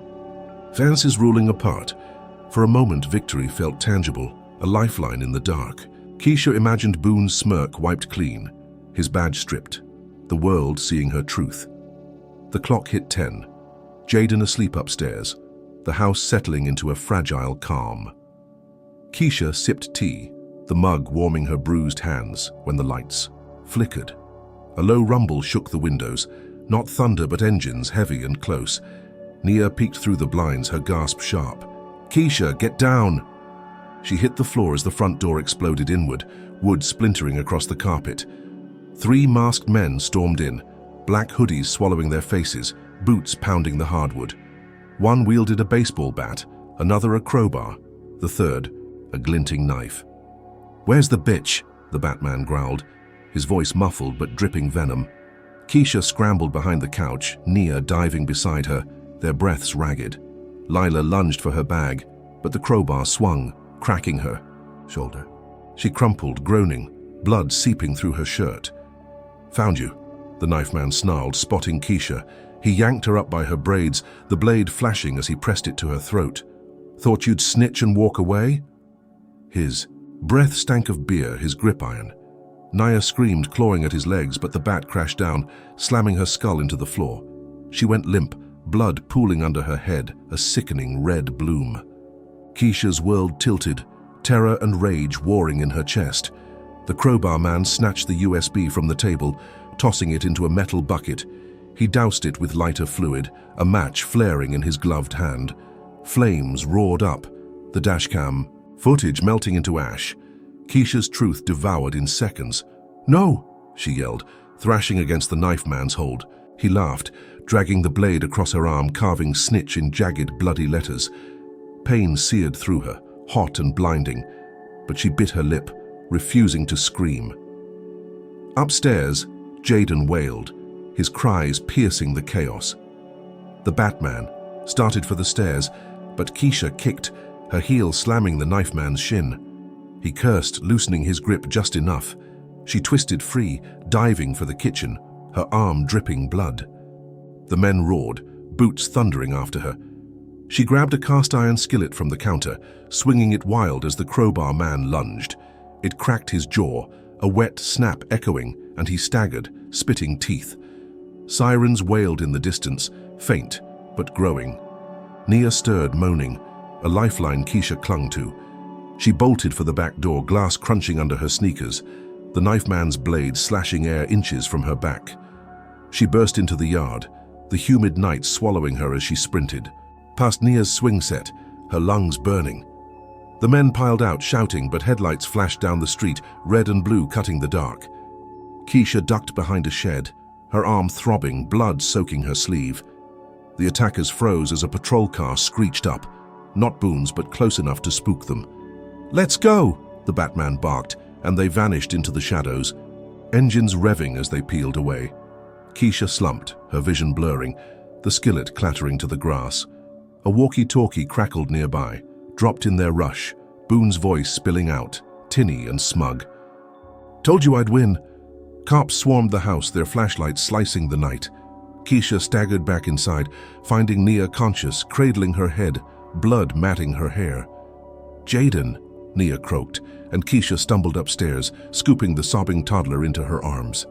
Vance's ruling apart, For a moment, victory felt tangible, a lifeline in the dark. Keisha imagined Boone's smirk wiped clean, his badge stripped, the world seeing her truth. The clock hit 10. Jaden asleep upstairs, the house settling into a fragile calm. Keisha sipped tea, the mug warming her bruised hands, when the lights flickered. A low rumble shook the windows, not thunder but engines heavy and close. Nia peeked through the blinds, her gasp sharp. "Keisha, get down!" She hit the floor as the front door exploded inward, wood splintering across the carpet. 3 masked men stormed in, black hoodies swallowing their faces, boots pounding the hardwood. One wielded a baseball bat, another a crowbar, the third a glinting knife. "Where's the bitch?" the Batman growled, his voice muffled but dripping venom. Keisha scrambled behind the couch, Nia diving beside her, their breaths ragged. Lila lunged for her bag, but the crowbar swung, cracking her shoulder. She crumpled, groaning, blood seeping through her shirt. "Found you," the knife man snarled, spotting Keisha. He yanked her up by her braids, the blade flashing as he pressed it to her throat. "Thought you'd snitch and walk away?" His breath stank of beer, his grip iron. Nia screamed, clawing at his legs, but the bat crashed down, slamming her skull into the floor. She went limp, blood pooling under her head, a sickening red bloom. Keisha's world tilted, terror and rage warring in her chest. The crowbar man snatched the USB from the table, tossing it into a metal bucket. He doused it with lighter fluid, a match flaring in his gloved hand. Flames roared up, the dashcam footage melting into ash. Keisha's truth devoured in seconds. "No!" she yelled, thrashing against the knife man's hold. He laughed, dragging the blade across her arm, carving snitch in jagged, bloody letters. Pain seared through her, hot and blinding, but she bit her lip, refusing to scream. Upstairs, Jaden wailed, his cries piercing the chaos. The Batman started for the stairs, but Keisha kicked, her heel slamming the knife man's shin. He cursed, loosening his grip just enough. She twisted free, diving for the kitchen, her arm dripping blood. The men roared, boots thundering after her. She grabbed a cast-iron skillet from the counter, swinging it wild as the crowbar man lunged. It cracked his jaw, a wet snap echoing, and he staggered, spitting teeth. Sirens wailed in the distance, faint but growing. Nia stirred, moaning, a lifeline Keisha clung to. She bolted for the back door, glass crunching under her sneakers, the knife man's blade slashing air inches from her back. She burst into the yard, the humid night swallowing her as she sprinted. Past Nia's swing set, her lungs burning. The men piled out, shouting, but headlights flashed down the street, red and blue cutting the dark. Keisha ducked behind a shed, her arm throbbing, blood soaking her sleeve. The attackers froze as a patrol car screeched up, not Boone's but close enough to spook them. "Let's go!" the Batman barked, and they vanished into the shadows, engines revving as they peeled away. Keisha slumped, her vision blurring, the skillet clattering to the grass. A walkie-talkie crackled nearby, dropped in their rush, Boone's voice spilling out, tinny and smug. "Told you I'd win." Cops swarmed the house, their flashlights slicing the night. Keisha staggered back inside, finding Nia conscious, cradling her head, blood matting her hair. "Jaden," Nia croaked, and Keisha stumbled upstairs, scooping the sobbing toddler into her arms.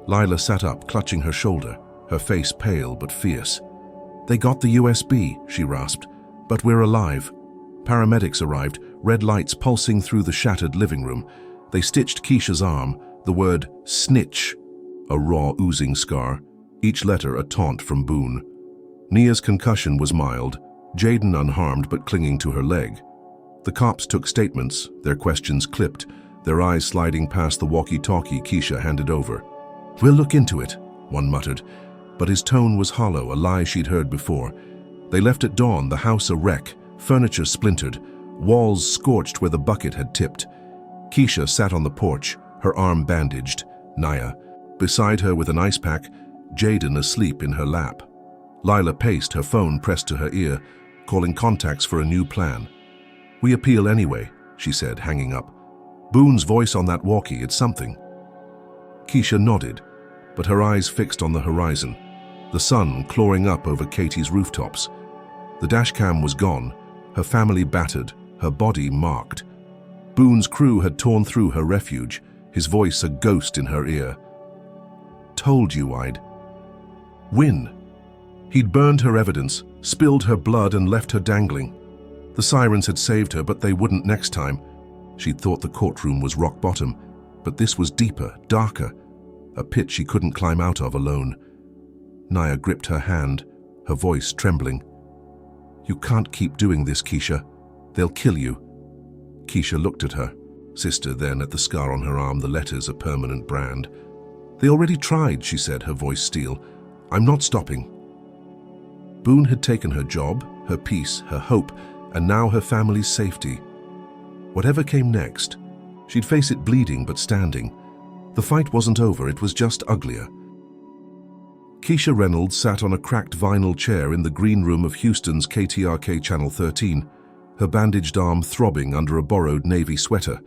Lila sat up, clutching her shoulder, her face pale but fierce. "They got the USB," she rasped, "but we're alive." Paramedics arrived, red lights pulsing through the shattered living room. They stitched Keisha's arm, the word snitch, a raw oozing scar, each letter a taunt from Boone. Nia's concussion was mild, Jaden unharmed but clinging to her leg. The cops took statements, their questions clipped, their eyes sliding past the walkie-talkie Keisha handed over. "We'll look into it," one muttered, but his tone was hollow, a lie she'd heard before. They left at dawn, the house a wreck, furniture splintered, walls scorched where the bucket had tipped. Keisha sat on the porch, her arm bandaged, Nia beside her with an ice pack, Jaden asleep in her lap. Lila paced, her phone pressed to her ear, calling contacts for a new plan. "We appeal anyway," she said, hanging up. "Boone's voice on that walkie, it's something." Keisha nodded, but her eyes fixed on the horizon, the sun clawing up over Katie's rooftops. The dashcam was gone, her family battered, her body marked. Boone's crew had torn through her refuge, his voice a ghost in her ear. Told you I'd win. He'd burned her evidence, spilled her blood and left her dangling. The sirens had saved her, but they wouldn't next time. She'd thought the courtroom was rock bottom, but this was deeper, darker, a pit she couldn't climb out of alone. Naya gripped her hand, her voice trembling. You can't keep doing this, Keisha. They'll kill you. Keisha looked at her sister, then at the scar on her arm, the letters a permanent brand. They already tried, she said, her voice steel. I'm not stopping. Boone had taken her job, her peace, her hope, and now her family's safety. Whatever came next, she'd face it bleeding but standing. The fight wasn't over, it was just uglier. Keisha Reynolds sat on a cracked vinyl chair in the green room of Houston's KTRK Channel 13, her bandaged arm throbbing under a borrowed Navy sweater.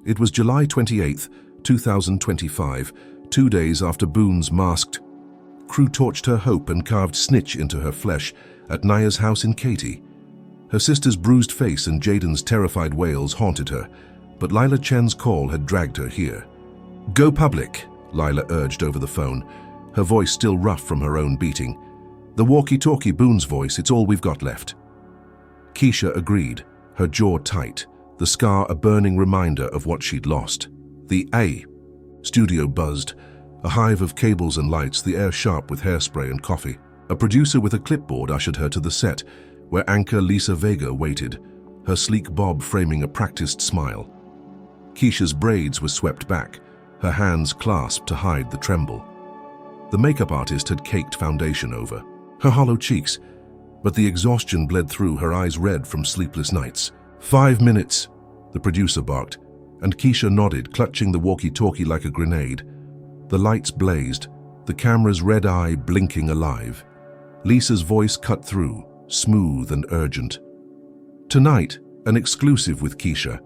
It was July 28, 2025, 2 days after Boone's masked crew torched her hope and carved snitch into her flesh at Naya's house in Katy. Her sister's bruised face and Jaden's terrified wails haunted her, but Lila Chen's call had dragged her here. Go public, Lila urged over the phone, her voice still rough from her own beating. The walkie-talkie, Boone's voice, it's all we've got left. Keisha agreed, her jaw tight, the scar a burning reminder of what she'd lost. The A. Studio buzzed, a hive of cables and lights, the air sharp with hairspray and coffee. A producer with a clipboard ushered her to the set, where anchor Lisa Vega waited, her sleek bob framing a practiced smile. Keisha's braids were swept back, her hands clasped to hide the tremble. The makeup artist had caked foundation over her hollow cheeks, but the exhaustion bled through, her eyes red from sleepless nights. 5 minutes, the producer barked, and Keisha nodded, clutching the walkie-talkie like a grenade. The lights blazed, the camera's red eye blinking alive. Lisa's voice cut through, smooth and urgent. Tonight, an exclusive with Keisha.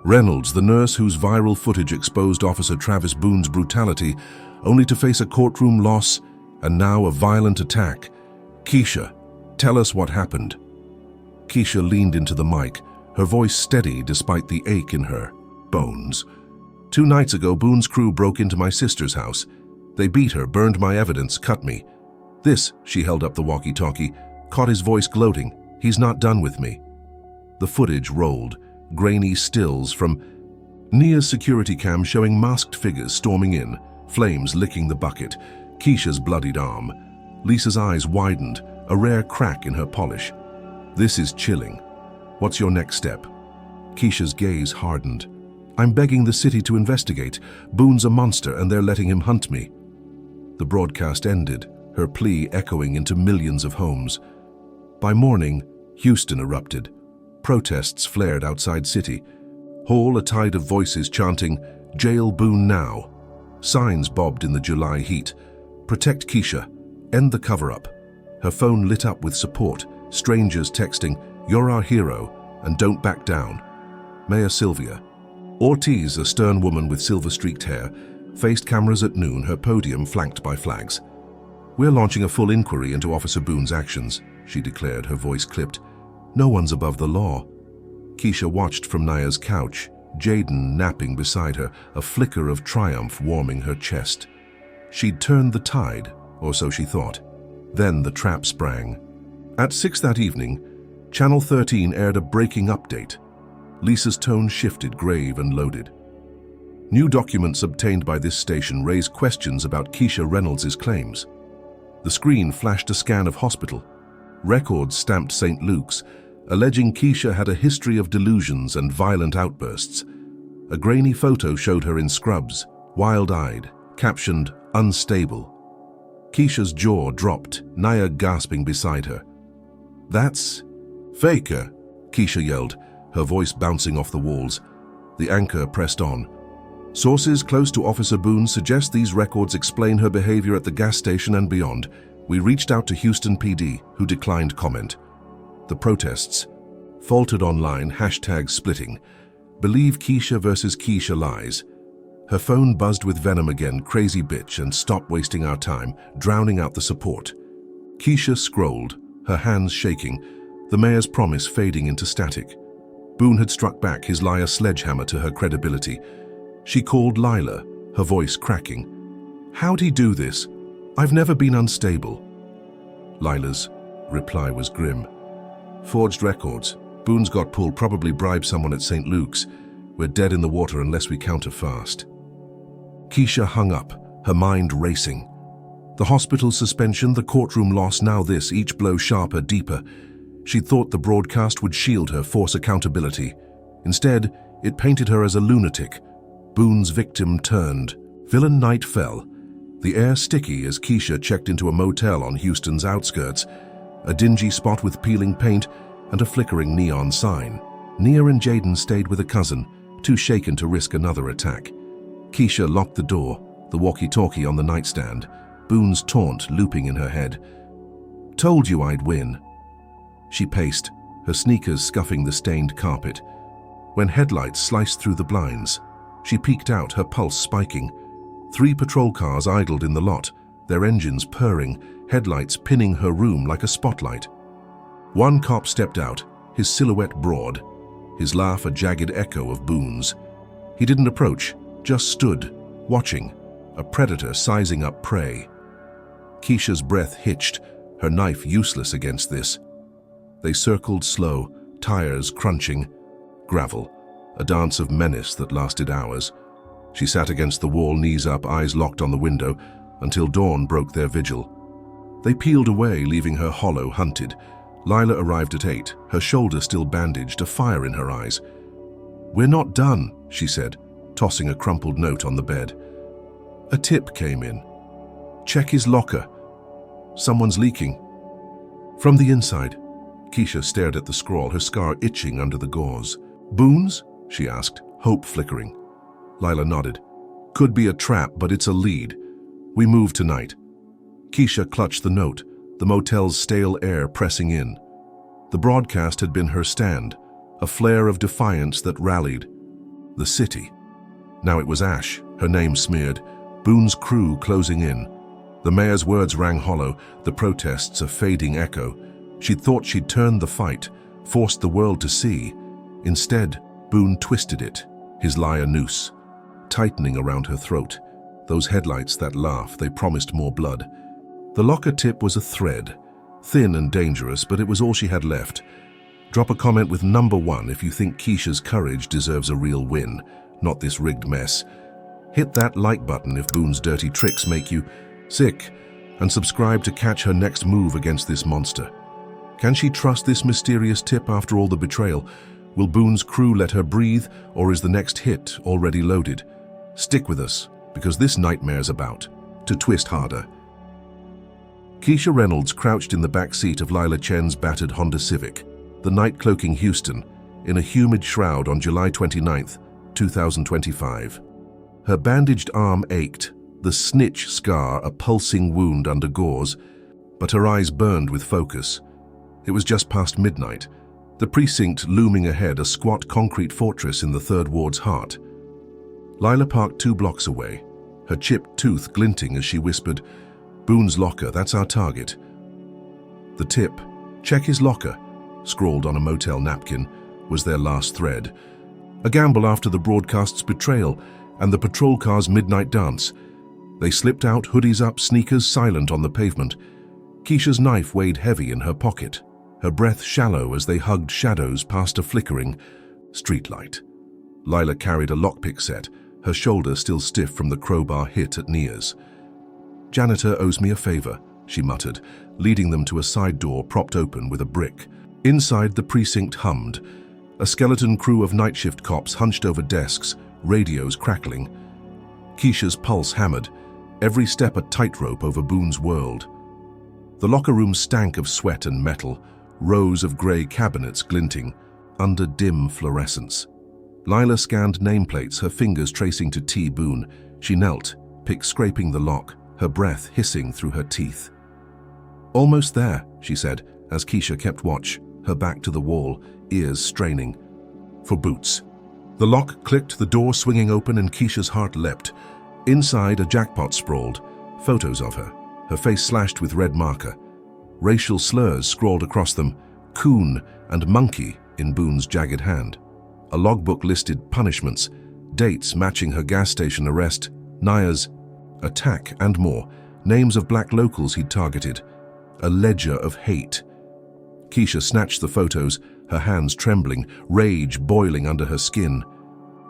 Reynolds, the nurse whose viral footage exposed Officer Travis Boone's brutality, only to face a courtroom loss and now a violent attack. Keisha, tell us what happened. Keisha leaned into the mic, her voice steady despite the ache in her bones. 2 nights ago, Boone's crew broke into my sister's house. They beat her, burned my evidence, cut me. This, she held up the walkie-talkie, caught his voice gloating. He's not done with me. The footage rolled, grainy stills from Nia's security cam showing masked figures storming in, flames licking the bucket, Keisha's bloodied arm. Lisa's eyes widened, a rare crack in her polish. This is chilling. What's your next step? Keisha's gaze hardened. I'm begging the city to investigate. Boone's a monster and they're letting him hunt me. The broadcast ended, her plea echoing into millions of homes. By morning, Houston erupted. Protests flared outside city. Hall, a tide of voices chanting, "Jail Boone now." Signs bobbed in the July heat. Protect Keisha. End the cover-up. Her phone lit up with support, strangers texting, "You're our hero," and "Don't back down." Mayor Sylvia Ortiz, a stern woman with silver-streaked hair, faced cameras at noon, her podium flanked by flags. "We're launching a full inquiry into Officer Boone's actions," she declared, her voice clipped. "No one's above the law." Keisha watched from Naya's couch, Jaden napping beside her, a flicker of triumph warming her chest. She'd turned the tide, or so she thought. Then the trap sprang. At 6 that evening, Channel 13 aired a breaking update. Lisa's tone shifted, grave and loaded. New documents obtained by this station raise questions about Keisha Reynolds' claims. The screen flashed a scan of hospital. Records stamped St. Luke's, alleging Keisha had a history of delusions and violent outbursts. A grainy photo showed her in scrubs, wild-eyed, captioned, "Unstable." Keisha's jaw dropped, Naya gasping beside her. "That's faker," Keisha yelled, her voice bouncing off the walls. The anchor pressed on. "Sources close to Officer Boone suggest these records explain her behavior at the gas station and beyond. We reached out to Houston PD, who declined comment." The protests faltered online, #splitting. Believe Keisha versus Keisha lies. Her phone buzzed with venom again, "Crazy bitch," and "Stop wasting our time," drowning out the support. Keisha scrolled, her hands shaking. the mayor's promise fading into static. Boone had struck back, his lie a sledgehammer to her credibility. She called Lila, her voice cracking. "How'd he do this? I've never been unstable." Lila's reply was grim. "Forged records. Boone's got pulled, probably bribed someone at St. Luke's. We're dead in the water unless we counter fast." Keisha hung up, her mind racing. The hospital suspension, the courtroom loss, now this, each blow sharper, deeper. She'd thought the broadcast would shield her, force accountability. Instead, it painted her as a lunatic. Boone's victim turned. Villain night fell. The air sticky as Keisha checked into a motel on Houston's outskirts, a dingy spot with peeling paint and a flickering neon sign. Nia and Jaden stayed with a cousin, too shaken to risk another attack. Keisha locked the door, the walkie-talkie on the nightstand, Boone's taunt looping in her head. "Told you I'd win." She paced, her sneakers scuffing the stained carpet. When headlights sliced through the blinds, she peeked out, her pulse spiking. 3 patrol cars idled in the lot, their engines purring, headlights pinning her room like a spotlight. One cop stepped out, his silhouette broad, his laugh a jagged echo of Boone's. He didn't approach, just stood, watching, a predator sizing up prey. Keisha's breath hitched, her knife useless against this. They circled slow, tires crunching, gravel, a dance of menace that lasted hours. She sat against the wall, knees up, eyes locked on the window, until dawn broke their vigil. They peeled away, leaving her hollow, hunted. Lila arrived at 8, her shoulder still bandaged, a fire in her eyes. "We're not done," she said, tossing a crumpled note on the bed. A tip came in. "Check his locker. Someone's leaking." From the inside, Keisha stared at the scrawl, her scar itching under the gauze. "Boone's?" she asked, hope flickering. Lila nodded. "Could be a trap, but it's a lead. We move tonight." Keisha clutched the note, the motel's stale air pressing in. The broadcast had been her stand, a flare of defiance that rallied. The city. Now it was ash, her name smeared, Boone's crew closing in. The mayor's words rang hollow, the protests a fading echo. She'd thought she'd turned the fight, forced the world to see. Instead, Boone twisted it, his lie a noose, tightening around her throat. Those headlights, that laugh, they promised more blood. The locker tip was a thread, thin and dangerous, but it was all she had left. Drop a comment with number 1 if you think Keisha's courage deserves a real win, not this rigged mess. Hit that like button if Boone's dirty tricks make you sick, and subscribe to catch her next move against this monster. Can she trust this mysterious tip after all the betrayal? Will Boone's crew let her breathe, or is the next hit already loaded? Stick with us, because this nightmare's about to twist harder. Keisha Reynolds crouched in the back seat of Lila Chen's battered Honda Civic, the night cloaking Houston, in a humid shroud on July 29, 2025. Her bandaged arm ached, the snitch scar a pulsing wound under gauze, but her eyes burned with focus. It was just past midnight, the precinct looming ahead, a squat concrete fortress in the 3rd Ward's heart. Lila parked 2 blocks away, her chipped tooth glinting as she whispered, "Boone's locker, that's our target." The tip, "Check his locker," scrawled on a motel napkin, was their last thread. A gamble after the broadcast's betrayal and the patrol car's midnight dance. They slipped out, hoodies up, sneakers silent on the pavement. Keisha's knife weighed heavy in her pocket, her breath shallow as they hugged shadows past a flickering streetlight. Lila carried a lockpick set, her shoulder still stiff from the crowbar hit at Nia's. "Janitor owes me a favor," she muttered, leading them to a side door propped open with a brick. Inside, the precinct hummed. A skeleton crew of night shift cops hunched over desks, radios crackling. Keisha's pulse hammered, every step a tightrope over Boone's world. The locker room stank of sweat and metal, rows of grey cabinets glinting under dim fluorescence. Lila scanned nameplates, her fingers tracing to T. Boone. She knelt, pick scraping the lock, her breath hissing through her teeth. "Almost there," she said, as Keisha kept watch, her back to the wall, ears straining. For boots. The lock clicked, the door swinging open, and Keisha's heart leapt. Inside, a jackpot sprawled, photos of her, her face slashed with red marker. Racial slurs scrawled across them, coon, and monkey in Boone's jagged hand. A logbook listed punishments, dates matching her gas station arrest, Naya's attack, and more. Names of black locals he'd targeted. A ledger of hate. Keisha snatched the photos, her hands trembling, rage boiling under her skin.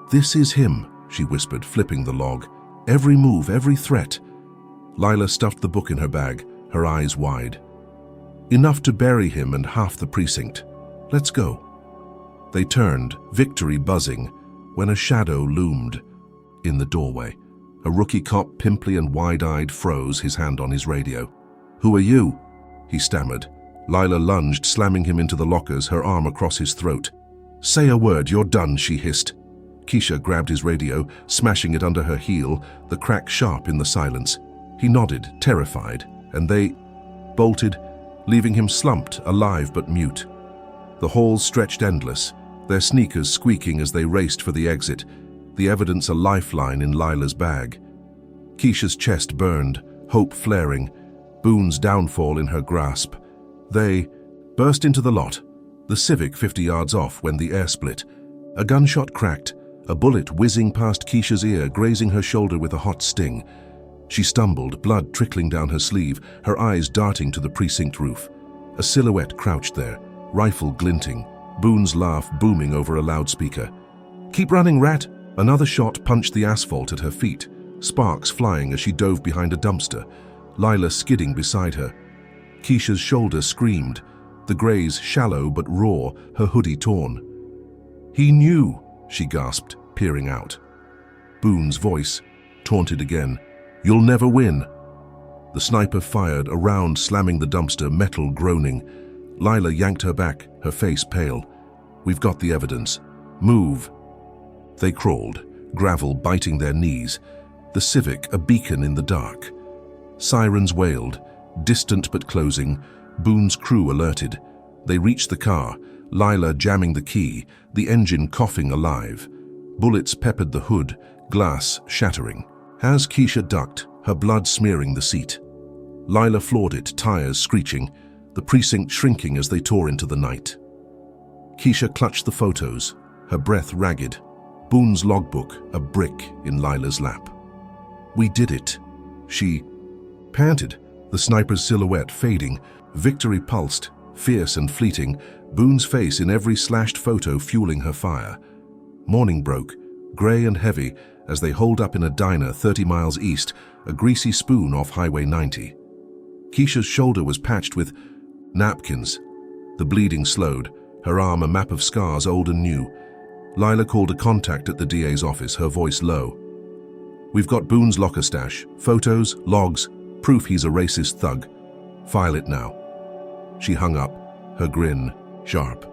"This is him," she whispered, flipping the log. "Every move, every threat." Lila stuffed the book in her bag, her eyes wide. "Enough to bury him and half the precinct. Let's go." They turned, victory buzzing, when a shadow loomed in the doorway. A rookie cop, pimply and wide-eyed, froze, his hand on his radio. "Who are you?" he stammered. Lila lunged, slamming him into the lockers, her arm across his throat. "Say a word, you're done," she hissed. Keisha grabbed his radio, smashing it under her heel, the crack sharp in the silence. He nodded, terrified, and they bolted, leaving him slumped, alive but mute. The halls stretched endless, their sneakers squeaking as they raced for the exit, the evidence a lifeline in Lila's bag. Keisha's chest burned, hope flaring, Boone's downfall in her grasp. They burst into the lot, the Civic 50 yards off when the air split. A gunshot cracked, a bullet whizzing past Keisha's ear, grazing her shoulder with a hot sting. She stumbled, blood trickling down her sleeve, her eyes darting to the precinct roof. A silhouette crouched there, rifle glinting, Boone's laugh booming over a loudspeaker. "Keep running, rat!" Another shot punched the asphalt at her feet, sparks flying as she dove behind a dumpster, Lila skidding beside her. Keisha's shoulder screamed, the graze shallow but raw, her hoodie torn. "He knew," she gasped, peering out. Boone's voice taunted again. "You'll never win." The sniper fired, a round slamming the dumpster, metal groaning. Lila yanked her back, her face pale. "We've got the evidence. Move." They crawled, gravel biting their knees, the Civic a beacon in the dark. Sirens wailed, distant but closing, Boone's crew alerted. They reached the car, Lila jamming the key, the engine coughing alive. Bullets peppered the hood, glass shattering. As Keisha ducked, her blood smearing the seat. Lila floored it, tires screeching, the precinct shrinking as they tore into the night. Keisha clutched the photos, her breath ragged. Boone's logbook, a brick in Lila's lap. "We did it," she panted, the sniper's silhouette fading. Victory pulsed, fierce and fleeting, Boone's face in every slashed photo fueling her fire. Morning broke, grey and heavy, as they holed up in a diner 30 miles east, a greasy spoon off Highway 90. Keisha's shoulder was patched with napkins. The bleeding slowed, her arm a map of scars old and new. Lila called a contact at the DA's office, her voice low. "We've got Boone's locker stash, photos, logs, proof he's a racist thug. File it now." She hung up, her grin sharp.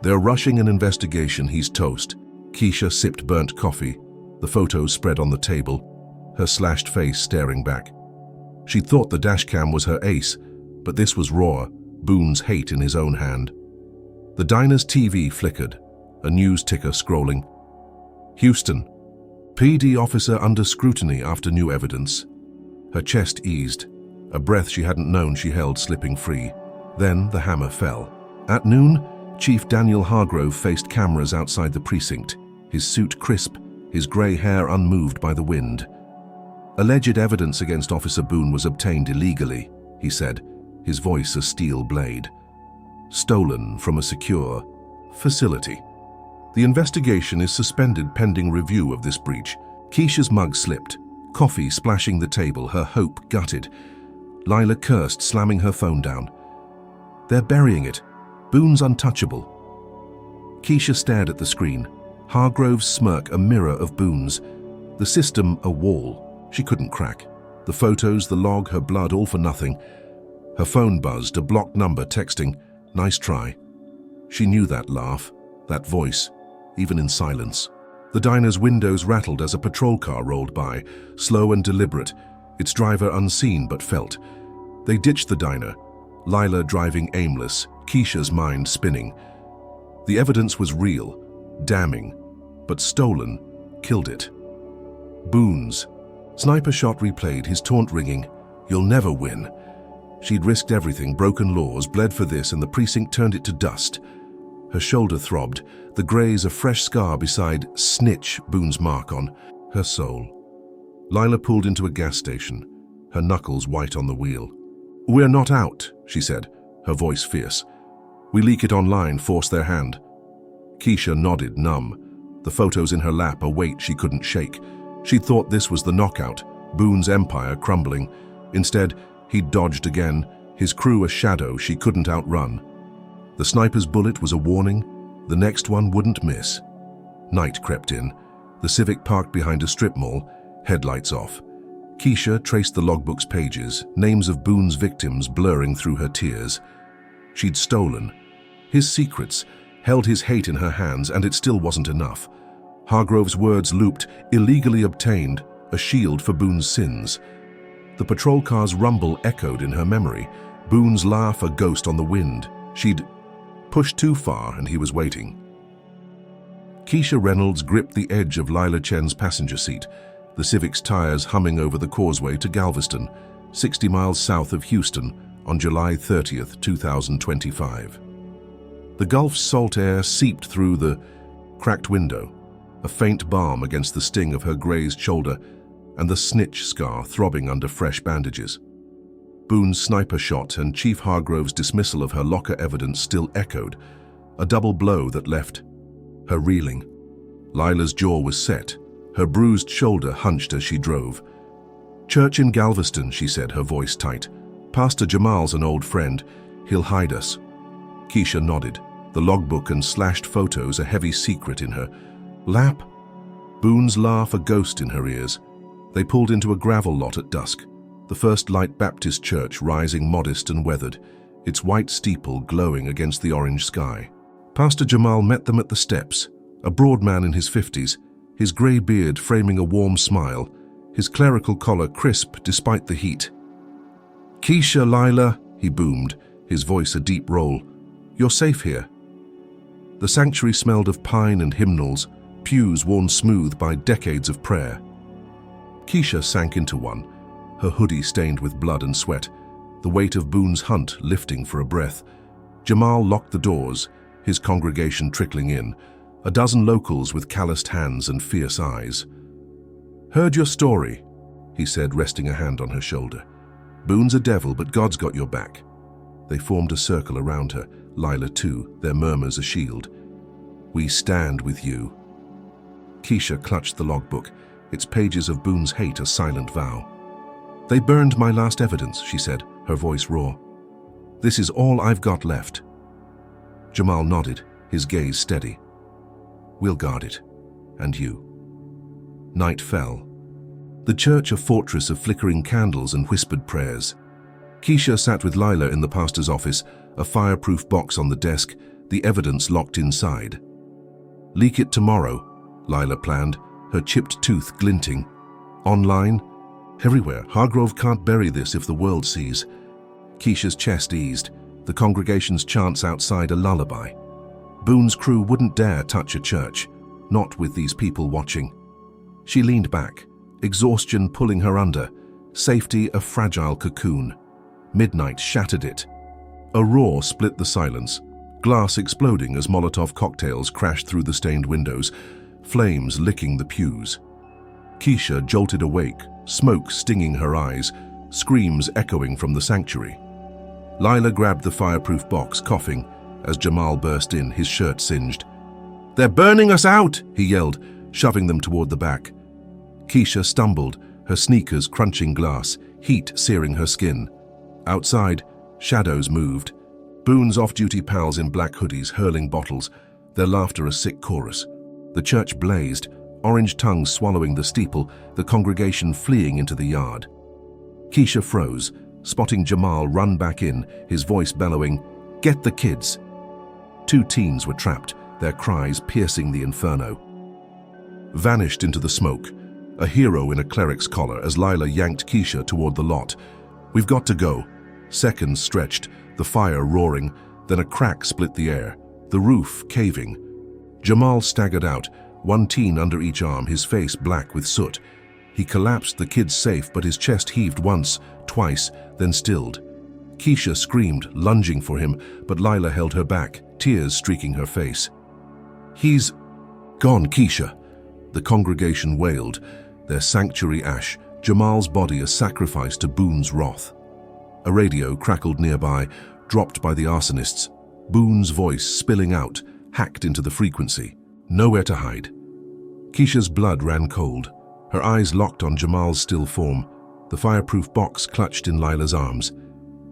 "They're rushing an investigation, he's toast." Keisha sipped burnt coffee, the photos spread on the table, her slashed face staring back. She'd thought the dashcam was her ace, but this was raw, Boone's hate in his own hand. The diner's TV flickered, a news ticker scrolling. "Houston, PD officer under scrutiny after new evidence." Her chest eased, a breath she hadn't known she held slipping free. Then the hammer fell. At noon, Chief Daniel Hargrove faced cameras outside the precinct, his suit crisp, his grey hair unmoved by the wind. "Alleged evidence against Officer Boone was obtained illegally," he said, his voice a steel blade. "Stolen from a secure facility. The investigation is suspended pending review of this breach." Keisha's mug slipped, coffee splashing the table, her hope gutted. Lila cursed, slamming her phone down. "They're burying it. Boone's untouchable." Keisha stared at the screen, Hargrove's smirk a mirror of Boone's, the system a wall she couldn't crack. The photos, the log, her blood, all for nothing. Her phone buzzed, a blocked number texting, "Nice try." She knew that laugh, that voice, even in silence. The diner's windows rattled as a patrol car rolled by, slow and deliberate, its driver unseen but felt. They ditched the diner, Lila driving aimless, Keisha's mind spinning. The evidence was real, damning, but stolen, killed it. Boone's. Sniper shot replayed, his taunt ringing, "You'll never win." She'd risked everything, broken laws, bled for this, and the precinct turned it to dust. Her shoulder throbbed, the graze a fresh scar beside Snitch, Boone's mark on her soul. Lila pulled into a gas station, her knuckles white on the wheel. "We're not out," she said, her voice fierce. "We leak it online, force their hand." Keisha nodded, numb, the photos in her lap a weight she couldn't shake. She'd thought this was the knockout, Boone's empire crumbling. Instead, he'd dodged again, his crew a shadow she couldn't outrun. The sniper's bullet was a warning, the next one wouldn't miss. Night crept in, the Civic parked behind a strip mall, headlights off. Keisha traced the logbook's pages, names of Boone's victims blurring through her tears. She'd stolen his secrets, held his hate in her hands, and it still wasn't enough. Hargrove's words looped, illegally obtained, a shield for Boone's sins. The patrol car's rumble echoed in her memory, Boone's laugh a ghost on the wind. She'd pushed too far and he was waiting. Keisha Reynolds gripped the edge of Lila Chen's passenger seat, the Civic's tires humming over the causeway to Galveston, 60 miles south of Houston, on July 30th, 2025. The Gulf's salt air seeped through the cracked window, a faint balm against the sting of her grazed shoulder and the snitch scar throbbing under fresh bandages. Boone's sniper shot and Chief Hargrove's dismissal of her locker evidence still echoed, a double blow that left her reeling. Lila's jaw was set, her bruised shoulder hunched as she drove. "Church in Galveston," she said, her voice tight. "Pastor Jamal's an old friend. He'll hide us." Keisha nodded, the logbook and slashed photos a heavy secret in her lap. Boone's laugh a ghost in her ears. They pulled into a gravel lot at dusk, the First Light Baptist Church rising modest and weathered, its white steeple glowing against the orange sky. Pastor Jamal met them at the steps, a broad man in his 50s, his grey beard framing a warm smile, his clerical collar crisp despite the heat. "Keisha, Lila," he boomed, his voice a deep roll. "You're safe here." The sanctuary smelled of pine and hymnals, pews worn smooth by decades of prayer. Keisha sank into one, her hoodie stained with blood and sweat, the weight of Boone's hunt lifting for a breath. Jamal locked the doors, his congregation trickling in, a dozen locals with calloused hands and fierce eyes. "Heard your story," he said, resting a hand on her shoulder. "Boone's a devil, but God's got your back." They formed a circle around her, Lila too, their murmurs a shield. "We stand with you." Keisha clutched the logbook, its pages of Boone's hate a silent vow. "They burned my last evidence," she said, her voice raw. "This is all I've got left." Jamal nodded, his gaze steady. "We'll guard it. And you." Night fell. The church a fortress of flickering candles and whispered prayers. Keisha sat with Lila in the pastor's office, a fireproof box on the desk, the evidence locked inside. "Leak it tomorrow," Lila planned, her chipped tooth glinting. "Online? Everywhere. Hargrove can't bury this if the world sees." Keisha's chest eased, the congregation's chants outside a lullaby. Boone's crew wouldn't dare touch a church, not with these people watching. She leaned back, exhaustion pulling her under, safety a fragile cocoon. Midnight shattered it. A roar split the silence, glass exploding as Molotov cocktails crashed through the stained windows, flames licking the pews. Keisha jolted awake, smoke stinging her eyes, screams echoing from the sanctuary. Lila grabbed the fireproof box, coughing, as Jamal burst in, his shirt singed. "They're burning us out!" he yelled, shoving them toward the back. Keisha stumbled, her sneakers crunching glass, heat searing her skin. Outside, shadows moved. Boone's off-duty pals in black hoodies hurling bottles, their laughter a sick chorus. The church blazed, orange tongues swallowing the steeple, the congregation fleeing into the yard. Keisha froze, spotting Jamal run back in, his voice bellowing, "Get the kids!" Two teens were trapped, their cries piercing the inferno. Vanished into the smoke, a hero in a cleric's collar as Lila yanked Keisha toward the lot. "We've got to go." Seconds stretched, the fire roaring, then a crack split the air, the roof caving. Jamal staggered out, one teen under each arm, his face black with soot. He collapsed, the kids safe, but his chest heaved once, twice, then stilled. Keisha screamed, lunging for him, but Lila held her back, tears streaking her face. "He's gone, Keisha," the congregation wailed, their sanctuary ash, Jamal's body a sacrifice to Boone's wrath. A radio crackled nearby, dropped by the arsonists, Boone's voice spilling out, hacked into the frequency. Nowhere to hide. Keisha's blood ran cold, her eyes locked on Jamal's still form, the fireproof box clutched in Lila's arms.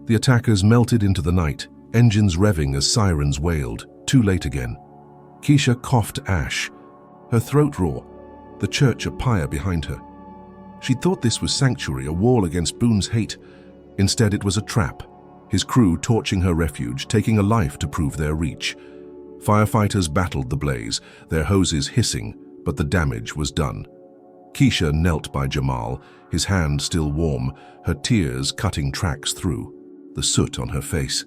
The attackers melted into the night, engines revving as sirens wailed, too late again. Keisha coughed ash, her throat raw, the church a pyre behind her. She'd thought this was sanctuary, a wall against Boone's hate. Instead it was a trap, his crew torching her refuge, taking a life to prove their reach. Firefighters battled the blaze, their hoses hissing, but the damage was done. Keisha knelt by Jamal, his hand still warm, her tears cutting tracks through, the soot on her face.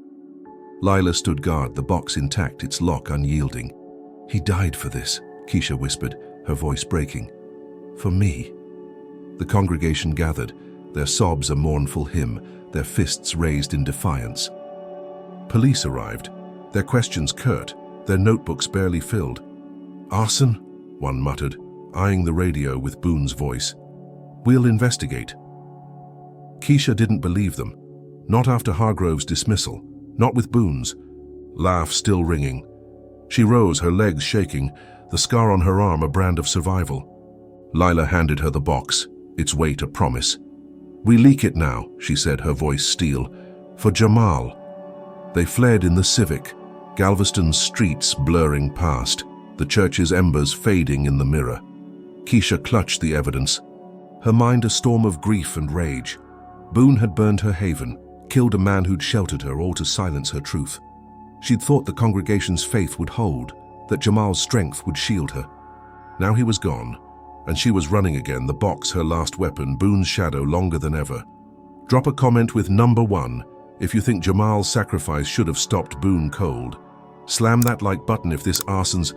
Lila stood guard, the box intact, its lock unyielding. "He died for this," Keisha whispered, her voice breaking. "For me." The congregation gathered, their sobs a mournful hymn, their fists raised in defiance. Police arrived, their questions curt, their notebooks barely filled. "Arson?" one muttered, eyeing the radio with Boone's voice. "We'll investigate." Keisha didn't believe them. Not after Hargrove's dismissal, not with Boone's. Laugh still ringing. She rose, her legs shaking, the scar on her arm a brand of survival. Lila handed her the box, its weight a promise. "We leak it now," she said, her voice steel. "For Jamal." They fled in the Civic, Galveston's streets blurring past, the church's embers fading in the mirror. Keisha clutched the evidence, her mind a storm of grief and rage. Boone had burned her haven, killed a man who'd sheltered her, all to silence her truth. She'd thought the congregation's faith would hold, that Jamal's strength would shield her. Now he was gone, and she was running again, the box her last weapon, Boone's shadow longer than ever. Drop a comment with number 1 if you think Jamal's sacrifice should have stopped Boone cold. Slam that like button if this arson's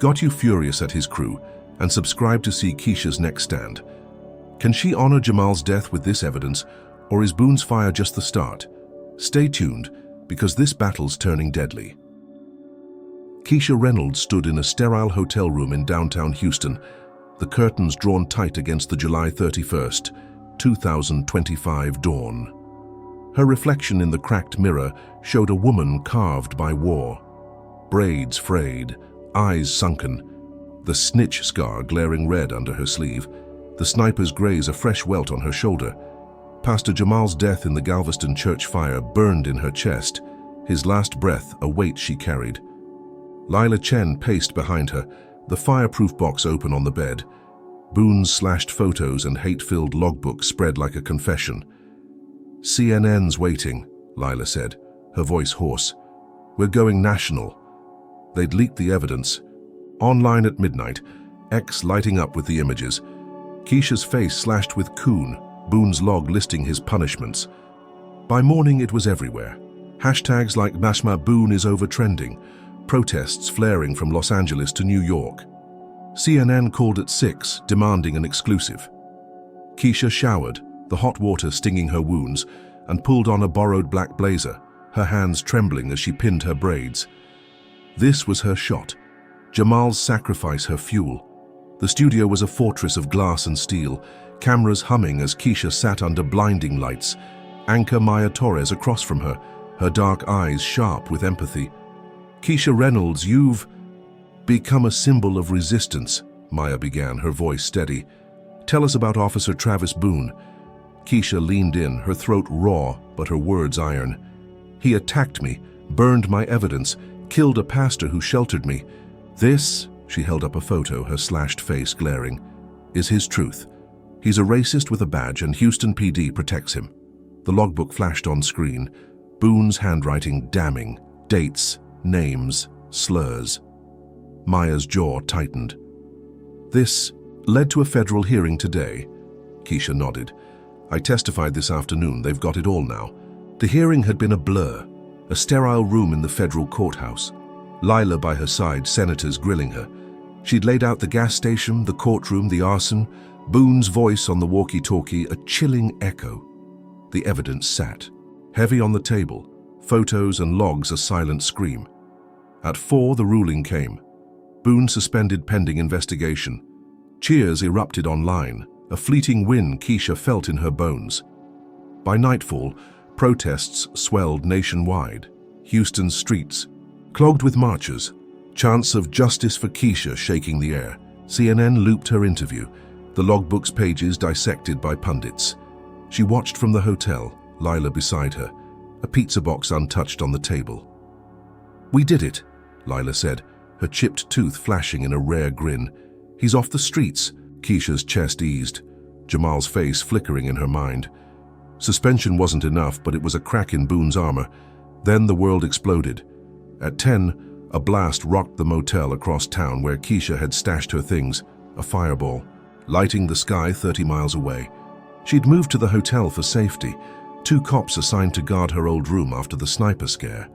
got you furious at his crew, and subscribe to see Keisha's next stand. Can she honor Jamal's death with this evidence, or is Boone's fire just the start? Stay tuned, because this battle's turning deadly. Keisha Reynolds stood in a sterile hotel room in downtown Houston, the curtains drawn tight against the July 31st, 2025 dawn. Her reflection in the cracked mirror showed a woman carved by war. Braids frayed, eyes sunken, the snitch scar glaring red under her sleeve, the sniper's graze a fresh welt on her shoulder. Pastor Jamal's death in the Galveston church fire burned in her chest, his last breath a weight she carried. Lila Chen paced behind her, the fireproof box open on the bed. Boone's slashed photos and hate-filled logbook spread like a confession. "CNN's waiting," Lila said, her voice hoarse. "We're going national." They'd leaked the evidence. Online at midnight, X lighting up with the images. Keisha's face slashed with coon, Boone's log listing his punishments. By morning it was everywhere. Hashtags like Mashma Boone is over trending, protests flaring from Los Angeles to New York. CNN called at 6, demanding an exclusive. Keisha showered, the hot water stinging her wounds, and pulled on a borrowed black blazer, her hands trembling as she pinned her braids. This was her shot, Jamal's sacrifice her fuel. The studio was a fortress of glass and steel, cameras humming as Keisha sat under blinding lights, anchor Maya Torres across from her, her dark eyes sharp with empathy. "Keisha Reynolds, you've become a symbol of resistance," Maya began, her voice steady. "Tell us about Officer Travis Boone." Keisha leaned in, her throat raw, but her words iron. "He attacked me, burned my evidence, killed a pastor who sheltered me. This," she held up a photo, her slashed face glaring, "is his truth. He's a racist with a badge and Houston PD protects him." The logbook flashed on screen, Boone's handwriting damning, dates, names, slurs. Maya's jaw tightened. "This led to a federal hearing today." Keisha nodded. "I testified this afternoon. They've got it all now." The hearing had been a blur, a sterile room in the federal courthouse. Lila by her side, senators grilling her. She'd laid out the gas station, the courtroom, the arson, Boone's voice on the walkie-talkie, a chilling echo. The evidence sat. Heavy on the table, photos and logs a silent scream. At 4, the ruling came. Boone suspended pending investigation. Cheers erupted online, a fleeting win Keisha felt in her bones. By nightfall, protests swelled nationwide. Houston's streets, clogged with marchers, chants of justice for Keisha shaking the air. CNN looped her interview, the logbook's pages dissected by pundits. She watched from the hotel, Lila beside her, a pizza box untouched on the table. "We did it," Lila said, her chipped tooth flashing in a rare grin. "He's off the streets." Keisha's chest eased, Jamal's face flickering in her mind. Suspension wasn't enough, but it was a crack in Boone's armor. Then the world exploded. At 10, a blast rocked the motel across town where Keisha had stashed her things, a fireball, lighting the sky 30 miles away. She'd moved to the hotel for safety, 2 cops assigned to guard her old room after the sniper scare.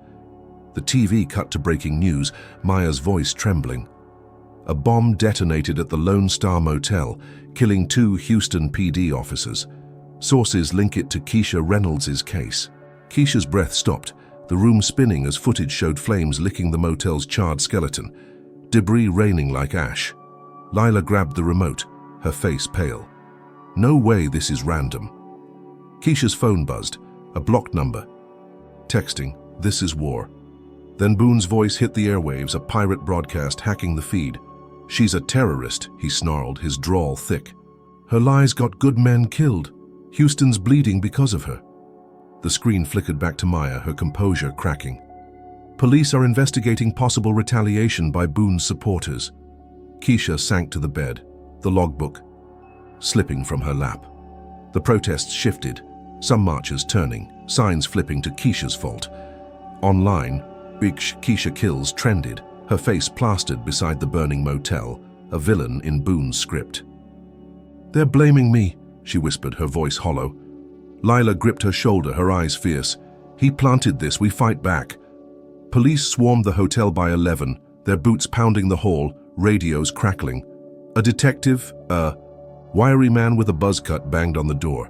The TV cut to breaking news, Maya's voice trembling. A bomb detonated at the Lone Star Motel, killing 2 Houston PD officers. Sources link it to Keisha Reynolds' case. Keisha's breath stopped, the room spinning as footage showed flames licking the motel's charred skeleton, debris raining like ash. Lila grabbed the remote, her face pale. "No way this is random." Keisha's phone buzzed, a blocked number. Texting, "This is war." Then Boone's voice hit the airwaves, a pirate broadcast hacking the feed. "She's a terrorist," he snarled, his drawl thick. "Her lies got good men killed. Houston's bleeding because of her." The screen flickered back to Maya, her composure cracking. "Police are investigating possible retaliation by Boone's supporters." Keisha sank to the bed, the logbook slipping from her lap. The protests shifted, some marchers turning, signs flipping to Keisha's fault. Online, Keisha kills trended, her face plastered beside the burning motel, a villain in Boone's script. "They're blaming me," she whispered, her voice hollow. Lila gripped her shoulder, her eyes fierce. "He planted this, we fight back." Police swarmed the hotel by 11, their boots pounding the hall, radios crackling. A detective, wiry man with a buzz cut, banged on the door.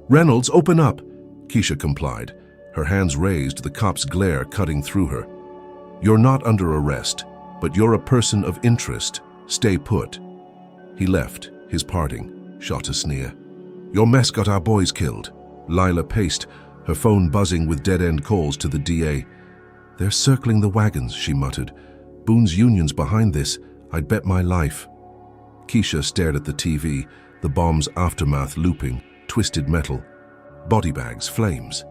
"Reynolds, open up!" Keisha complied, her hands raised, the cop's glare cutting through her. "You're not under arrest, but you're a person of interest. Stay put." He left, his parting, shot a sneer. "Your mess got our boys killed." Lila paced, her phone buzzing with dead-end calls to the DA. "They're circling the wagons," she muttered. "Boone's union's behind this. I'd bet my life." Keisha stared at the TV, the bomb's aftermath looping, twisted metal, body bags, flames.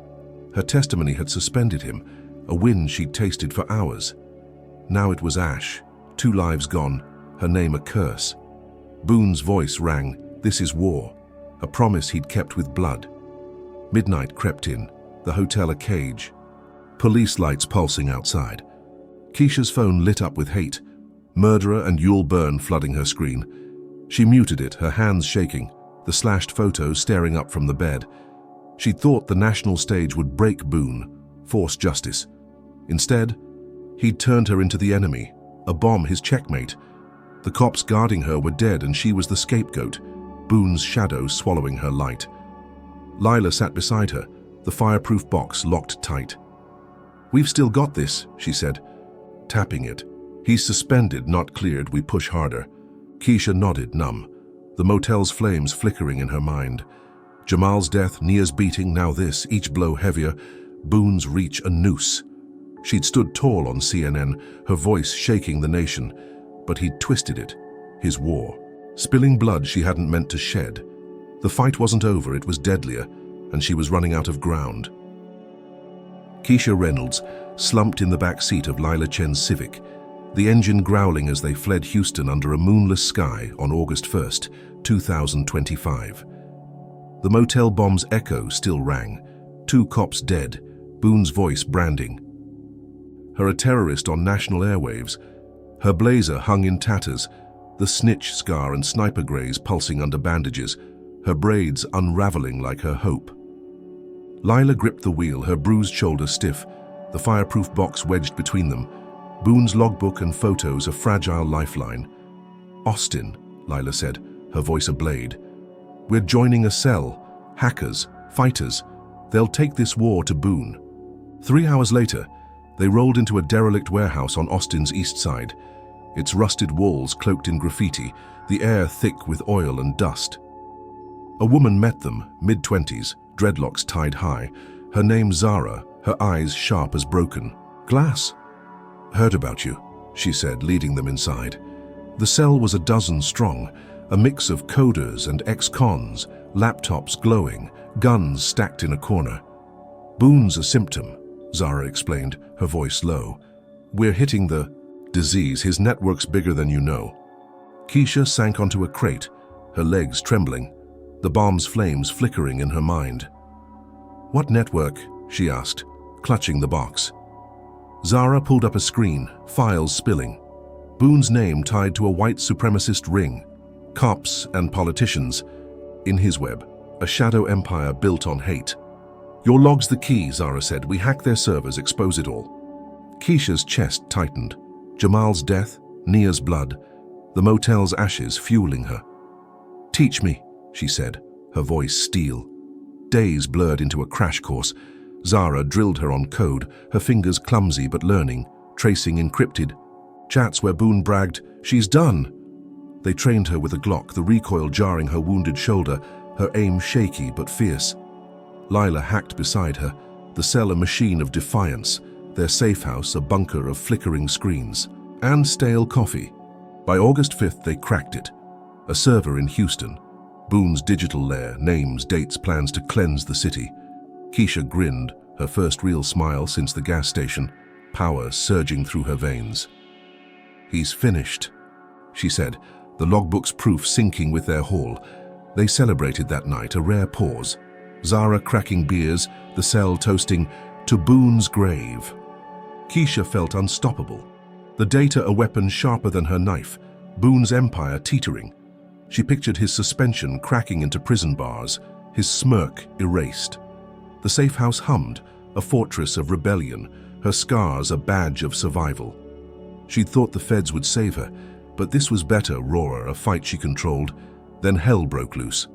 Her testimony had suspended him, a win she'd tasted for hours. Now it was ash, 2 lives gone, her name a curse. Boone's voice rang, "This is war," a promise he'd kept with blood. Midnight crept in, the hotel a cage. Police lights pulsing outside. Keisha's phone lit up with hate, murderer and Yule burn flooding her screen. She muted it, her hands shaking, the slashed photos staring up from the bed. She'd thought the national stage would break Boone, force justice. Instead, he'd turned her into the enemy, a bomb his checkmate. The cops guarding her were dead and she was the scapegoat, Boone's shadow swallowing her light. Lila sat beside her, the fireproof box locked tight. "We've still got this," she said, tapping it. "He's suspended, not cleared, we push harder." Keisha nodded, numb, the motel's flames flickering in her mind. Jamal's death, Nia's beating, now this, each blow heavier, Boone's reach a noose. She'd stood tall on CNN, her voice shaking the nation, but he'd twisted it, his war, spilling blood she hadn't meant to shed. The fight wasn't over, it was deadlier, and she was running out of ground. Keisha Reynolds slumped in the back seat of Lila Chen's Civic, the engine growling as they fled Houston under a moonless sky on August 1st, 2025. The motel bomb's echo still rang, 2 cops dead, Boone's voice branding her a terrorist on national airwaves. Her blazer hung in tatters, the snitch scar and sniper graze pulsing under bandages, her braids unraveling like her hope. Lila gripped the wheel, her bruised shoulder stiff, the fireproof box wedged between them, Boone's logbook and photos a fragile lifeline. "Austin," Lila said, her voice a blade. "We're joining a cell. Hackers, fighters. They'll take this war to Boone. 3 hours later, they rolled into a derelict warehouse on Austin's east side, its rusted walls cloaked in graffiti, the air thick with oil and dust. A woman met them, mid-20s, dreadlocks tied high, her name Zara, her eyes sharp as broken glass. "Heard about you," she said, leading them inside. The cell was a dozen strong, a mix of coders and ex-cons, laptops glowing, guns stacked in a corner. "Boone's a symptom," Zara explained, her voice low. "We're hitting the disease. His network's bigger than you know." Keisha sank onto a crate, her legs trembling, the bomb's flames flickering in her mind. "What network?" she asked, clutching the box. Zara pulled up a screen, files spilling. Boone's name tied to a white supremacist ring. Cops and politicians. In his web, a shadow empire built on hate. "Your log's the key," Zara said. "We hack their servers, expose it all." Keisha's chest tightened. Jamal's death, Nia's blood, the motel's ashes fueling her. "Teach me," she said, her voice steel. Days blurred into a crash course. Zara drilled her on code, her fingers clumsy but learning, tracing encrypted. Chats where Boone bragged, "She's done." They trained her with a Glock, the recoil jarring her wounded shoulder, her aim shaky but fierce. Lila hacked beside her, the cell a machine of defiance, their safe house a bunker of flickering screens. And stale coffee. By August 5th, they cracked it. A server in Houston. Boone's digital lair, names, dates, plans to cleanse the city. Keisha grinned, her first real smile since the gas station, power surging through her veins. "He's finished," she said, the logbook's proof syncing with their haul. They celebrated that night, a rare pause. Zara cracking beers, the cell toasting, "To Boone's grave." Keisha felt unstoppable. The data a weapon sharper than her knife, Boone's empire teetering. She pictured his suspension cracking into prison bars, his smirk erased. The safe house hummed, a fortress of rebellion, her scars a badge of survival. She'd thought the feds would save her, but this was better, Roar, a fight she controlled. Then hell broke loose.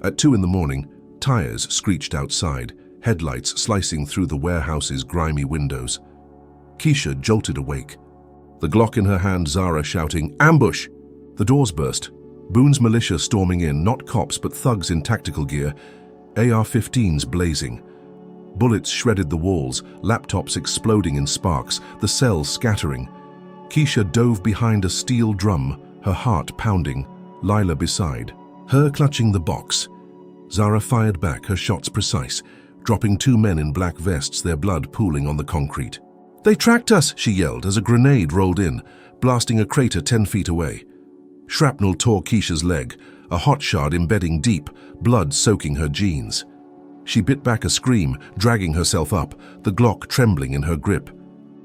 At 2 in the morning, tires screeched outside, headlights slicing through the warehouse's grimy windows. Keisha jolted awake. The Glock in her hand, Zara shouting, "Ambush!" The doors burst. Boone's militia storming in, not cops but thugs in tactical gear, AR-15s blazing. Bullets shredded the walls, laptops exploding in sparks, the cells scattering. Keisha dove behind a steel drum, her heart pounding, Lila beside, her clutching the box. Zara fired back, her shots precise, dropping 2 men in black vests, their blood pooling on the concrete. "They tracked us," she yelled as a grenade rolled in, blasting a crater 10 feet away. Shrapnel tore Keisha's leg, a hot shard embedding deep, blood soaking her jeans. She bit back a scream, dragging herself up, the Glock trembling in her grip.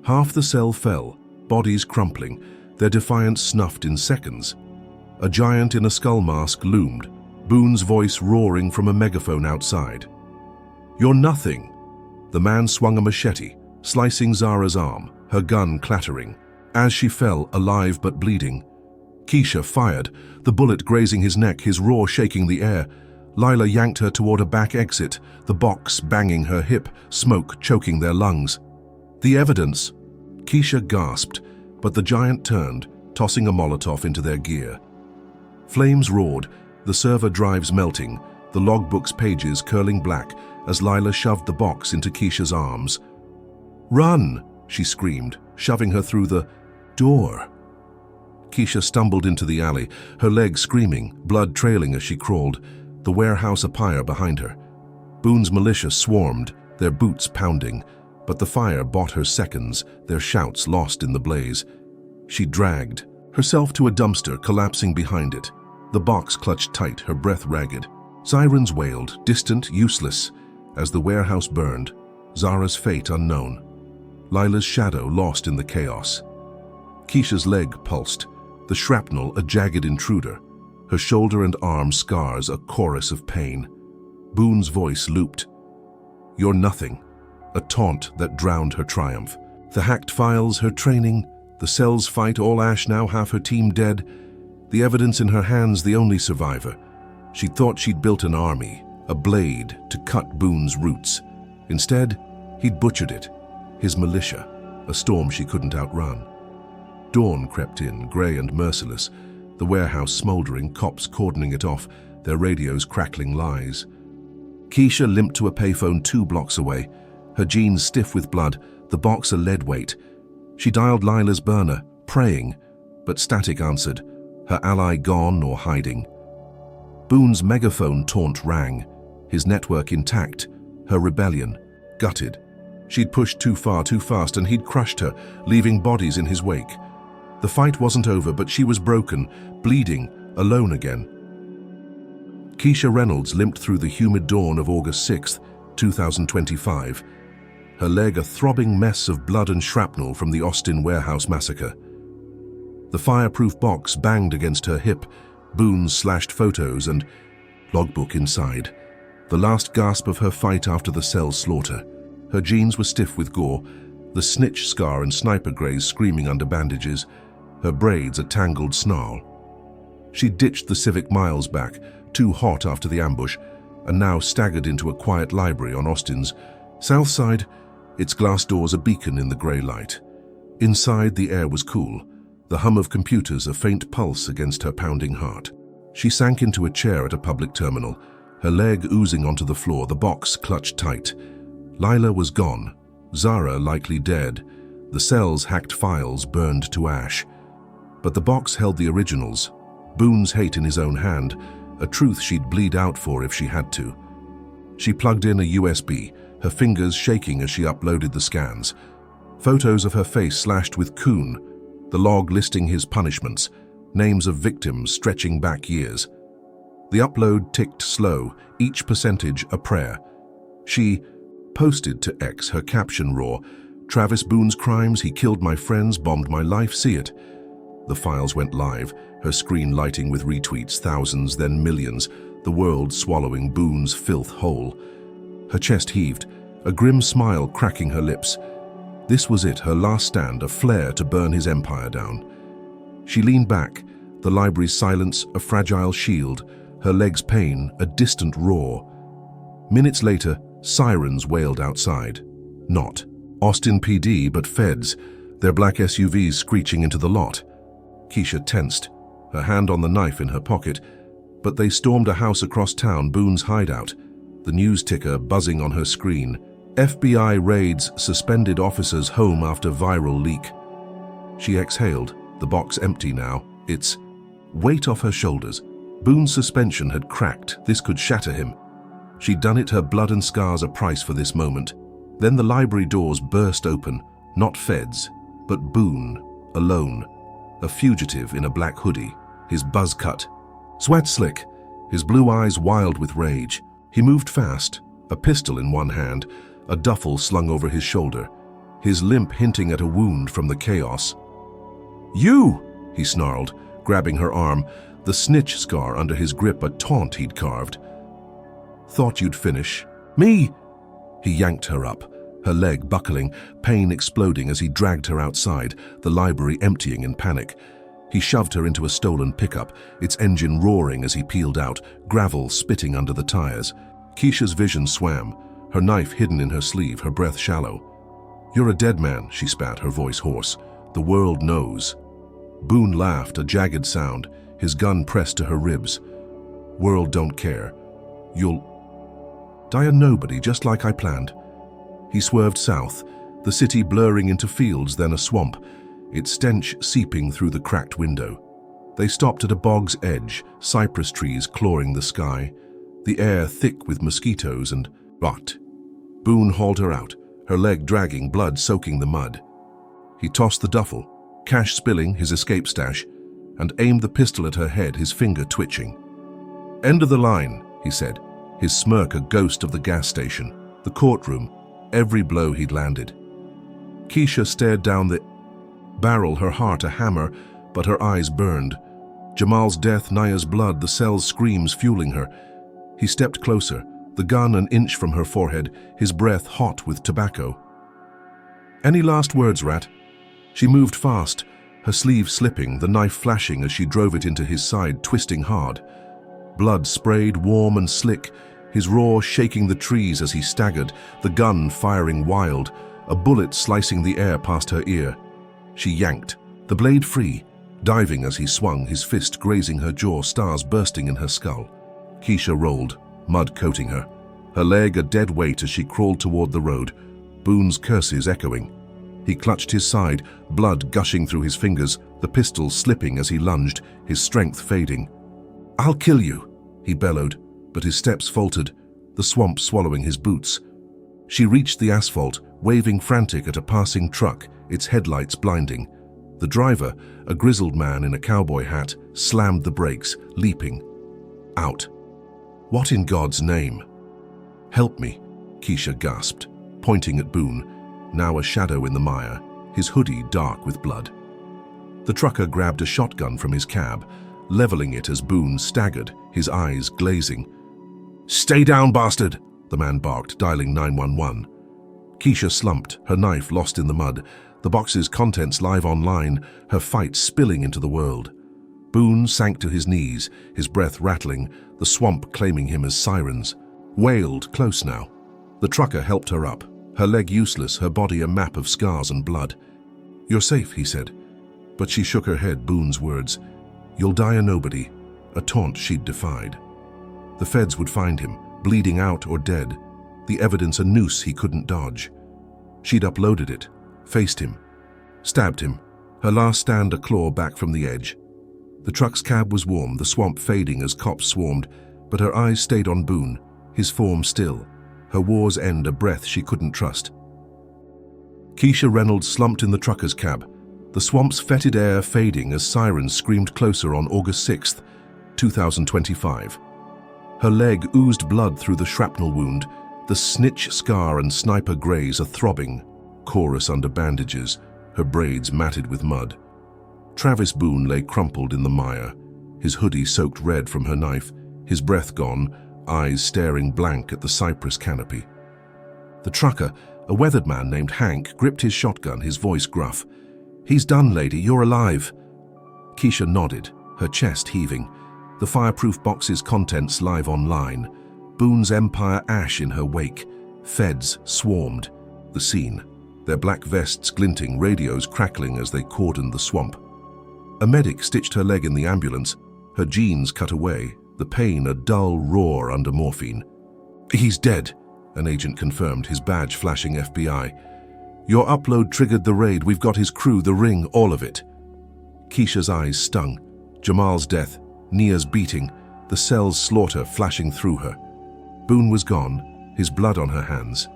Half the cell fell, bodies crumpling, their defiance snuffed in seconds. A giant in a skull mask loomed, Boone's voice roaring from a megaphone outside. "You're nothing." The man swung a machete, slicing Zara's arm, her gun clattering. As she fell, alive but bleeding, Keisha fired, the bullet grazing his neck, his roar shaking the air. Lila yanked her toward a back exit, the box banging her hip, smoke choking their lungs. "The evidence!" Keisha gasped, but the giant turned, tossing a Molotov into their gear. Flames roared, the server drives melting, the logbook's pages curling black as Lila shoved the box into Keisha's arms. "Run!" she screamed, shoving her through the door. Keisha stumbled into the alley, her legs screaming, blood trailing as she crawled, the warehouse a pyre behind her. Boone's militia swarmed, their boots pounding, but the fire bought her seconds, their shouts lost in the blaze. She dragged herself to a dumpster, collapsing behind it. The box clutched tight, her breath ragged. Sirens wailed, distant, useless, as the warehouse burned, Zara's fate unknown. Lila's shadow lost in the chaos. Keisha's leg pulsed, the shrapnel a jagged intruder, her shoulder and arm scars a chorus of pain. Boone's voice looped. "You're nothing," a taunt that drowned her triumph. The hacked files, her training, the cell's fight, all ash now, half her team dead. The evidence in her hands, the only survivor. She'd thought she'd built an army, a blade to cut Boone's roots. Instead, he'd butchered it, his militia, a storm she couldn't outrun. Dawn crept in, grey and merciless, the warehouse smouldering, cops cordoning it off, their radios crackling lies. Keisha limped to a payphone 2 blocks away, her jeans stiff with blood, the box a lead weight. She dialed Lila's burner, praying, but static answered, her ally gone or hiding. Boone's megaphone taunt rang, his network intact, her rebellion, gutted. She'd pushed too far, too fast, and he'd crushed her, leaving bodies in his wake. The fight wasn't over, but she was broken, bleeding, alone again. Keisha Reynolds limped through the humid dawn of August 6th, 2025, her leg a throbbing mess of blood and shrapnel from the Austin warehouse massacre. The fireproof box banged against her hip, Boone's slashed photos and logbook inside. The last gasp of her fight after the cell slaughter. Her jeans were stiff with gore, the snitch scar and sniper graze screaming under bandages, her braids a tangled snarl. She ditched the Civic miles back, too hot after the ambush, and now staggered into a quiet library on Austin's south side, its glass doors a beacon in the grey light. Inside, the air was cool, the hum of computers a faint pulse against her pounding heart. She sank into a chair at a public terminal, her leg oozing onto the floor, the box clutched tight. Lila was gone, Zara likely dead, the cell's hacked files burned to ash. But the box held the originals, Boone's hate in his own hand, a truth she'd bleed out for if she had to. She plugged in a USB, her fingers shaking as she uploaded the scans. Photos of her face slashed with Coon, the log listing his punishments, names of victims stretching back years. The upload ticked slow, each percentage a prayer. She posted to X, her caption raw, "Travis Boone's crimes, he killed my friends, bombed my life, see it." The files went live, her screen lighting with retweets, thousands, then millions, the world swallowing Boone's filth whole. Her chest heaved, a grim smile cracking her lips. This was it, her last stand, a flare to burn his empire down. She leaned back, the library's silence a fragile shield, her legs pain a distant roar. Minutes later, sirens wailed outside. Not Austin PD, but feds, their black SUVs screeching into the lot. Keisha tensed, her hand on the knife in her pocket, but they stormed a house across town, Boone's hideout, the news ticker buzzing on her screen. FBI raids suspended officers home after viral leak. She exhaled, the box empty now, its weight off her shoulders. Boone's suspension had cracked, this could shatter him. She'd done it, her blood and scars a price for this moment. Then the library doors burst open, not feds, but Boone, alone. A fugitive in a black hoodie, his buzz cut, sweat slick, his blue eyes wild with rage. He moved fast, a pistol in one hand, a duffel slung over his shoulder, his limp hinting at a wound from the chaos. "You!" he snarled, grabbing her arm, the snitch scar under his grip a taunt he'd carved. "Thought you'd finish. Me!" He yanked her up, her leg buckling, pain exploding as he dragged her outside, the library emptying in panic. He shoved her into a stolen pickup, its engine roaring as he peeled out, gravel spitting under the tires. Keisha's vision swam, her knife hidden in her sleeve, her breath shallow. "You're a dead man," she spat, her voice hoarse. "The world knows." Boone laughed, a jagged sound, his gun pressed to her ribs. "World don't care. You'll die a nobody, just like I planned." He swerved south, the city blurring into fields, then a swamp, its stench seeping through the cracked window. They stopped at a bog's edge, cypress trees clawing the sky, the air thick with mosquitoes and rot. Boone hauled her out, her leg dragging, blood soaking the mud. He tossed the duffel, cash spilling, his escape stash, and aimed the pistol at her head, his finger twitching. "End of the line," he said, his smirk a ghost of the gas station, the courtroom, every blow he'd landed. Keisha stared down the barrel, her heart a hammer, but her eyes burned. Jamal's death, Naya's blood, the cell's screams fueling her. He stepped closer, the gun an inch from her forehead, his breath hot with tobacco. "Any last words, Rat?" She moved fast, her sleeve slipping, the knife flashing as she drove it into his side, twisting hard. Blood sprayed, warm and slick, his roar shaking the trees as he staggered, the gun firing wild, a bullet slicing the air past her ear. She yanked, the blade free, diving as he swung, his fist grazing her jaw, stars bursting in her skull. Keisha rolled, mud coating her, her leg a dead weight as she crawled toward the road, Boone's curses echoing. He clutched his side, blood gushing through his fingers, the pistol slipping as he lunged, his strength fading. "I'll kill you," he bellowed, but his steps faltered, the swamp swallowing his boots. She reached the asphalt, waving frantic at a passing truck, its headlights blinding. The driver, a grizzled man in a cowboy hat, slammed the brakes, leaping. Out. "What in God's name?" "Help me," Keisha gasped, pointing at Boone, now a shadow in the mire, his hoodie dark with blood. The trucker grabbed a shotgun from his cab, leveling it as Boone staggered, his eyes glazing. "Stay down, bastard!" the man barked, dialing 911. Keisha slumped, her knife lost in the mud, the box's contents live online, her fight spilling into the world. Boone sank to his knees, his breath rattling, the swamp claiming him as sirens. Wailed close now. The trucker helped her up, her leg useless, her body a map of scars and blood. "You're safe," he said. But she shook her head, Boone's words. "You'll die a nobody," a taunt she'd defied. The feds would find him, bleeding out or dead, the evidence a noose he couldn't dodge. She'd uploaded it, faced him, stabbed him, her last stand a claw back from the edge. The truck's cab was warm, the swamp fading as cops swarmed, but her eyes stayed on Boone, his form still, her war's end a breath she couldn't trust. Keisha Reynolds slumped in the trucker's cab, the swamp's fetid air fading as sirens screamed closer on August 6th, 2025. Her leg oozed blood through the shrapnel wound, the snitch scar and sniper graze a throbbing, chorus under bandages, her braids matted with mud. Travis Boone lay crumpled in the mire, his hoodie soaked red from her knife, his breath gone, eyes staring blank at the cypress canopy. The trucker, a weathered man named Hank, gripped his shotgun, his voice gruff. "He's done, lady, you're alive." Keisha nodded, her chest heaving, the fireproof box's contents live online, Boone's empire ash in her wake. Feds swarmed the scene, their black vests glinting, radios crackling as they cordoned the swamp. A medic stitched her leg in the ambulance, her jeans cut away, the pain a dull roar under morphine. "He's dead," an agent confirmed, his badge flashing FBI. "Your upload triggered the raid, we've got his crew, the ring, all of it." Keisha's eyes stung, Jamal's death, Nia's beating, the cell's slaughter flashing through her. Boone was gone, his blood on her hands,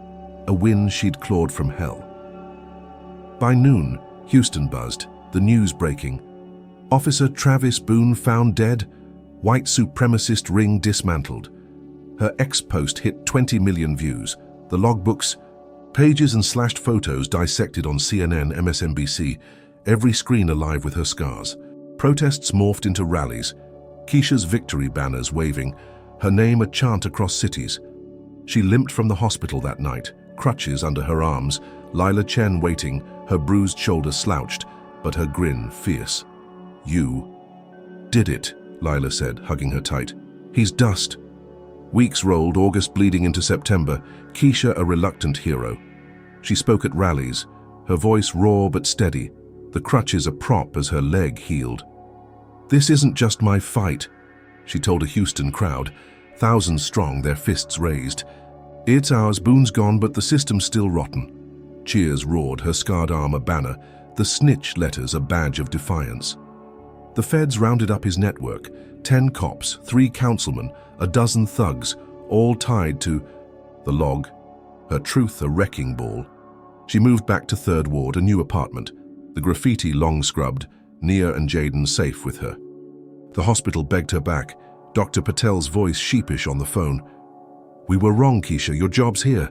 a win she'd clawed from hell. By noon, Houston buzzed, the news breaking. Officer Travis Boone found dead, white supremacist ring dismantled. Her ex-post hit 20 million views, the logbooks, pages and slashed photos dissected on CNN, MSNBC, every screen alive with her scars. Protests morphed into rallies, Keisha's victory banners waving, her name a chant across cities. She limped from the hospital that night, crutches under her arms, Lila Chen waiting, her bruised shoulder slouched, but her grin fierce. "You did it," Lila said, hugging her tight. "He's dust." Weeks rolled, August bleeding into September, Keisha a reluctant hero. She spoke at rallies, her voice raw but steady, the crutches a prop as her leg healed. "This isn't just my fight," she told a Houston crowd, thousands strong, their fists raised. "It's ours, Boone's gone, but the system's still rotten." Cheers roared, her scarred arm a banner, the snitch letters a badge of defiance. The feds rounded up his network, 10 cops, 3 councilmen, a dozen thugs, all tied to the log, her truth a wrecking ball. She moved back to 3rd Ward, a new apartment, the graffiti long scrubbed, Nia and Jaden safe with her. The hospital begged her back, Dr. Patel's voice sheepish on the phone. "We were wrong, Keisha, your job's here."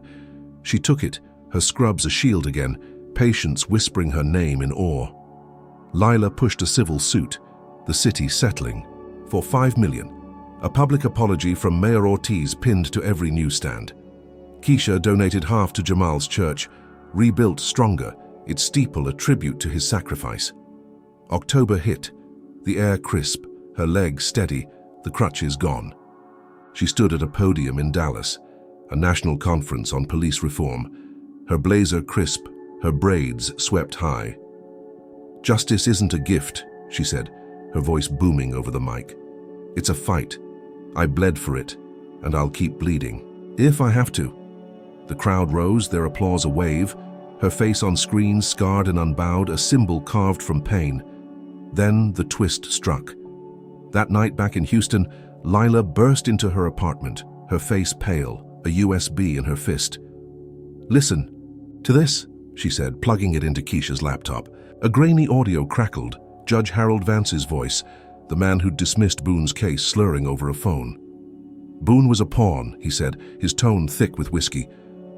She took it, her scrubs a shield again, patients whispering her name in awe. Lila pushed a civil suit, the city settling, for $5 million, a public apology from Mayor Ortiz pinned to every newsstand. Keisha donated half to Jamal's church, rebuilt stronger, its steeple a tribute to his sacrifice. October hit, the air crisp, her legs steady, the crutches gone. She stood at a podium in Dallas, a national conference on police reform, her blazer crisp, her braids swept high. "Justice isn't a gift," she said, her voice booming over the mic. "It's a fight. I bled for it, and I'll keep bleeding, if I have to." The crowd rose, their applause a wave, her face on screen scarred and unbowed, a symbol carved from pain. Then the twist struck. That night back in Houston, Lila burst into her apartment, her face pale, a USB in her fist. "Listen to this," she said, plugging it into Keisha's laptop. A grainy audio crackled, Judge Harold Vance's voice, the man who'd dismissed Boone's case, slurring over a phone. "Boone was a pawn," he said, his tone thick with whiskey.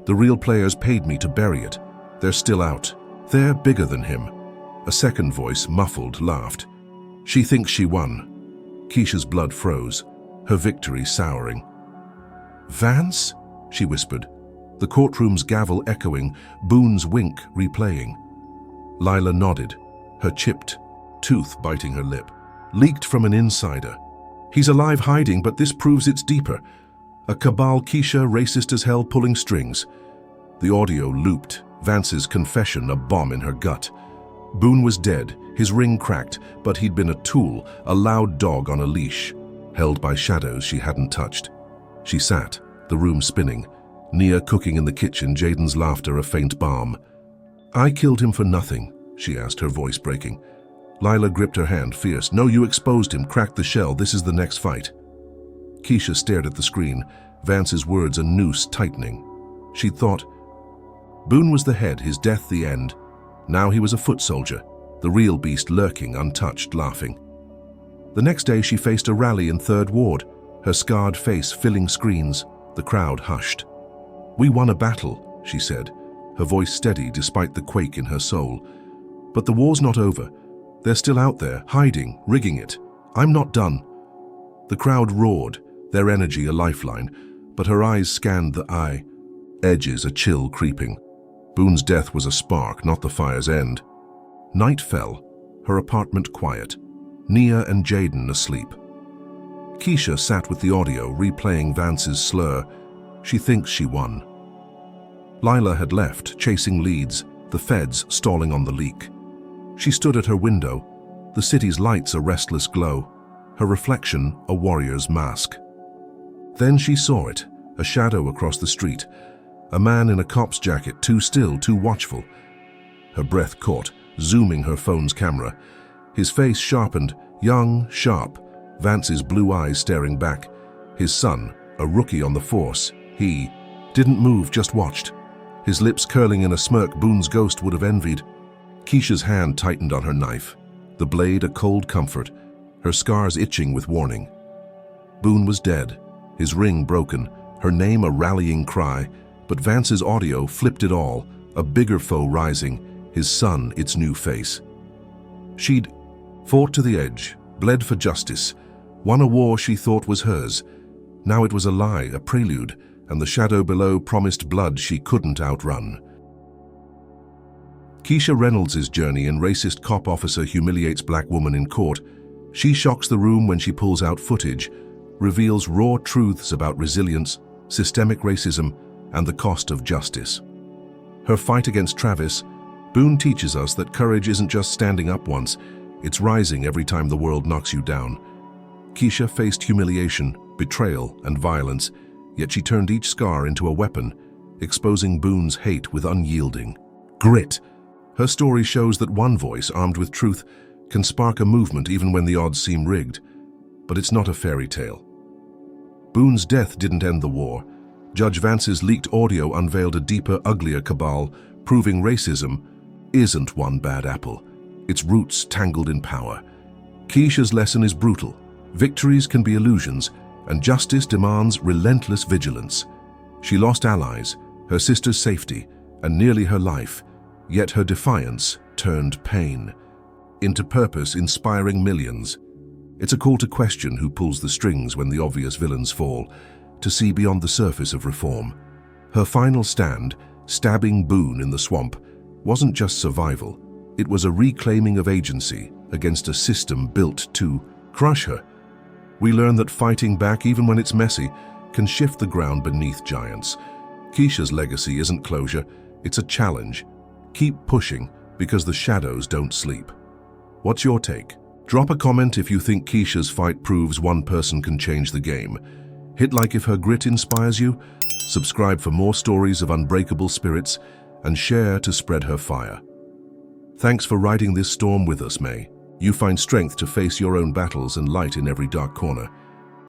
"The real players paid me to bury it. They're still out. They're bigger than him." A second voice, muffled, laughed. "She thinks she won." Keisha's blood froze, her victory souring. "Vance?" she whispered, the courtroom's gavel echoing, Boone's wink replaying. Lila nodded, her chipped tooth biting her lip. "Leaked from an insider. He's alive hiding, but this proves it's deeper. A cabal, Keisha, racist as hell, pulling strings." The audio looped, Vance's confession a bomb in her gut. Boone was dead, his ring cracked, but he'd been a tool, a loud dog on a leash, held by shadows she hadn't touched. She sat, the room spinning, Nia cooking in the kitchen, Jaden's laughter a faint balm. "I killed him for nothing," she asked, her voice breaking. Lila gripped her hand, fierce. "No, you exposed him, cracked the shell. This is the next fight." Keisha stared at the screen, Vance's words a noose tightening. She'd thought, Boone was the head, his death the end. Now he was a foot soldier, the real beast lurking, untouched, laughing. The next day she faced a rally in 3rd Ward, her scarred face filling screens. The crowd hushed. "We won a battle," she said, her voice steady despite the quake in her soul. "But the war's not over. They're still out there, hiding, rigging it. I'm not done." The crowd roared, their energy a lifeline, but her eyes scanned the eye, edges a chill creeping. Boone's death was a spark, not the fire's end. Night fell, her apartment quiet, Nia and Jaden asleep. Keisha sat with the audio, replaying Vance's slur. "She thinks she won." Lila had left, chasing leads, the feds stalling on the leak. She stood at her window, the city's lights a restless glow, her reflection a warrior's mask. Then she saw it, a shadow across the street, a man in a cop's jacket, too still, too watchful. Her breath caught, zooming her phone's camera. His face sharpened, young, sharp, Vance's blue eyes staring back. His son, a rookie on the force, he didn't move, just watched. His lips curling in a smirk Boone's ghost would have envied. Keisha's hand tightened on her knife, the blade a cold comfort, her scars itching with warning. Boone was dead, his ring broken, her name a rallying cry, but Vance's audio flipped it all, a bigger foe rising, his son its new face. She'd fought to the edge, bled for justice, won a war she thought was hers. Now it was a lie, a prelude, and the shadow below promised blood she couldn't outrun. Keisha Reynolds' journey in racist cop officer humiliates black woman in court. She shocks the room when she pulls out footage, reveals raw truths about resilience, systemic racism, and the cost of justice. Her fight against Travis, Boone teaches us that courage isn't just standing up once, it's rising every time the world knocks you down. Keisha faced humiliation, betrayal, and violence, yet she turned each scar into a weapon, exposing Boone's hate with unyielding grit. Her story shows that one voice, armed with truth, can spark a movement even when the odds seem rigged. But it's not a fairy tale. Boone's death didn't end the war. Judge Vance's leaked audio unveiled a deeper, uglier cabal, proving racism isn't one bad apple. Its roots tangled in power. Keisha's lesson is brutal. Victories can be illusions, and justice demands relentless vigilance. She lost allies, her sister's safety, and nearly her life, yet her defiance turned pain into purpose, inspiring millions. It's a call to question who pulls the strings when the obvious villains fall, to see beyond the surface of reform. Her final stand, stabbing Boone in the swamp, wasn't just survival. It was a reclaiming of agency against a system built to crush her. We learn that fighting back, even when it's messy, can shift the ground beneath giants. Keisha's legacy isn't closure, it's a challenge. Keep pushing, because the shadows don't sleep. What's your take? Drop a comment if you think Keisha's fight proves one person can change the game. Hit like if her grit inspires you, subscribe for more stories of unbreakable spirits, and share to spread her fire. Thanks for riding this storm with us, May. You find strength to face your own battles and light in every dark corner.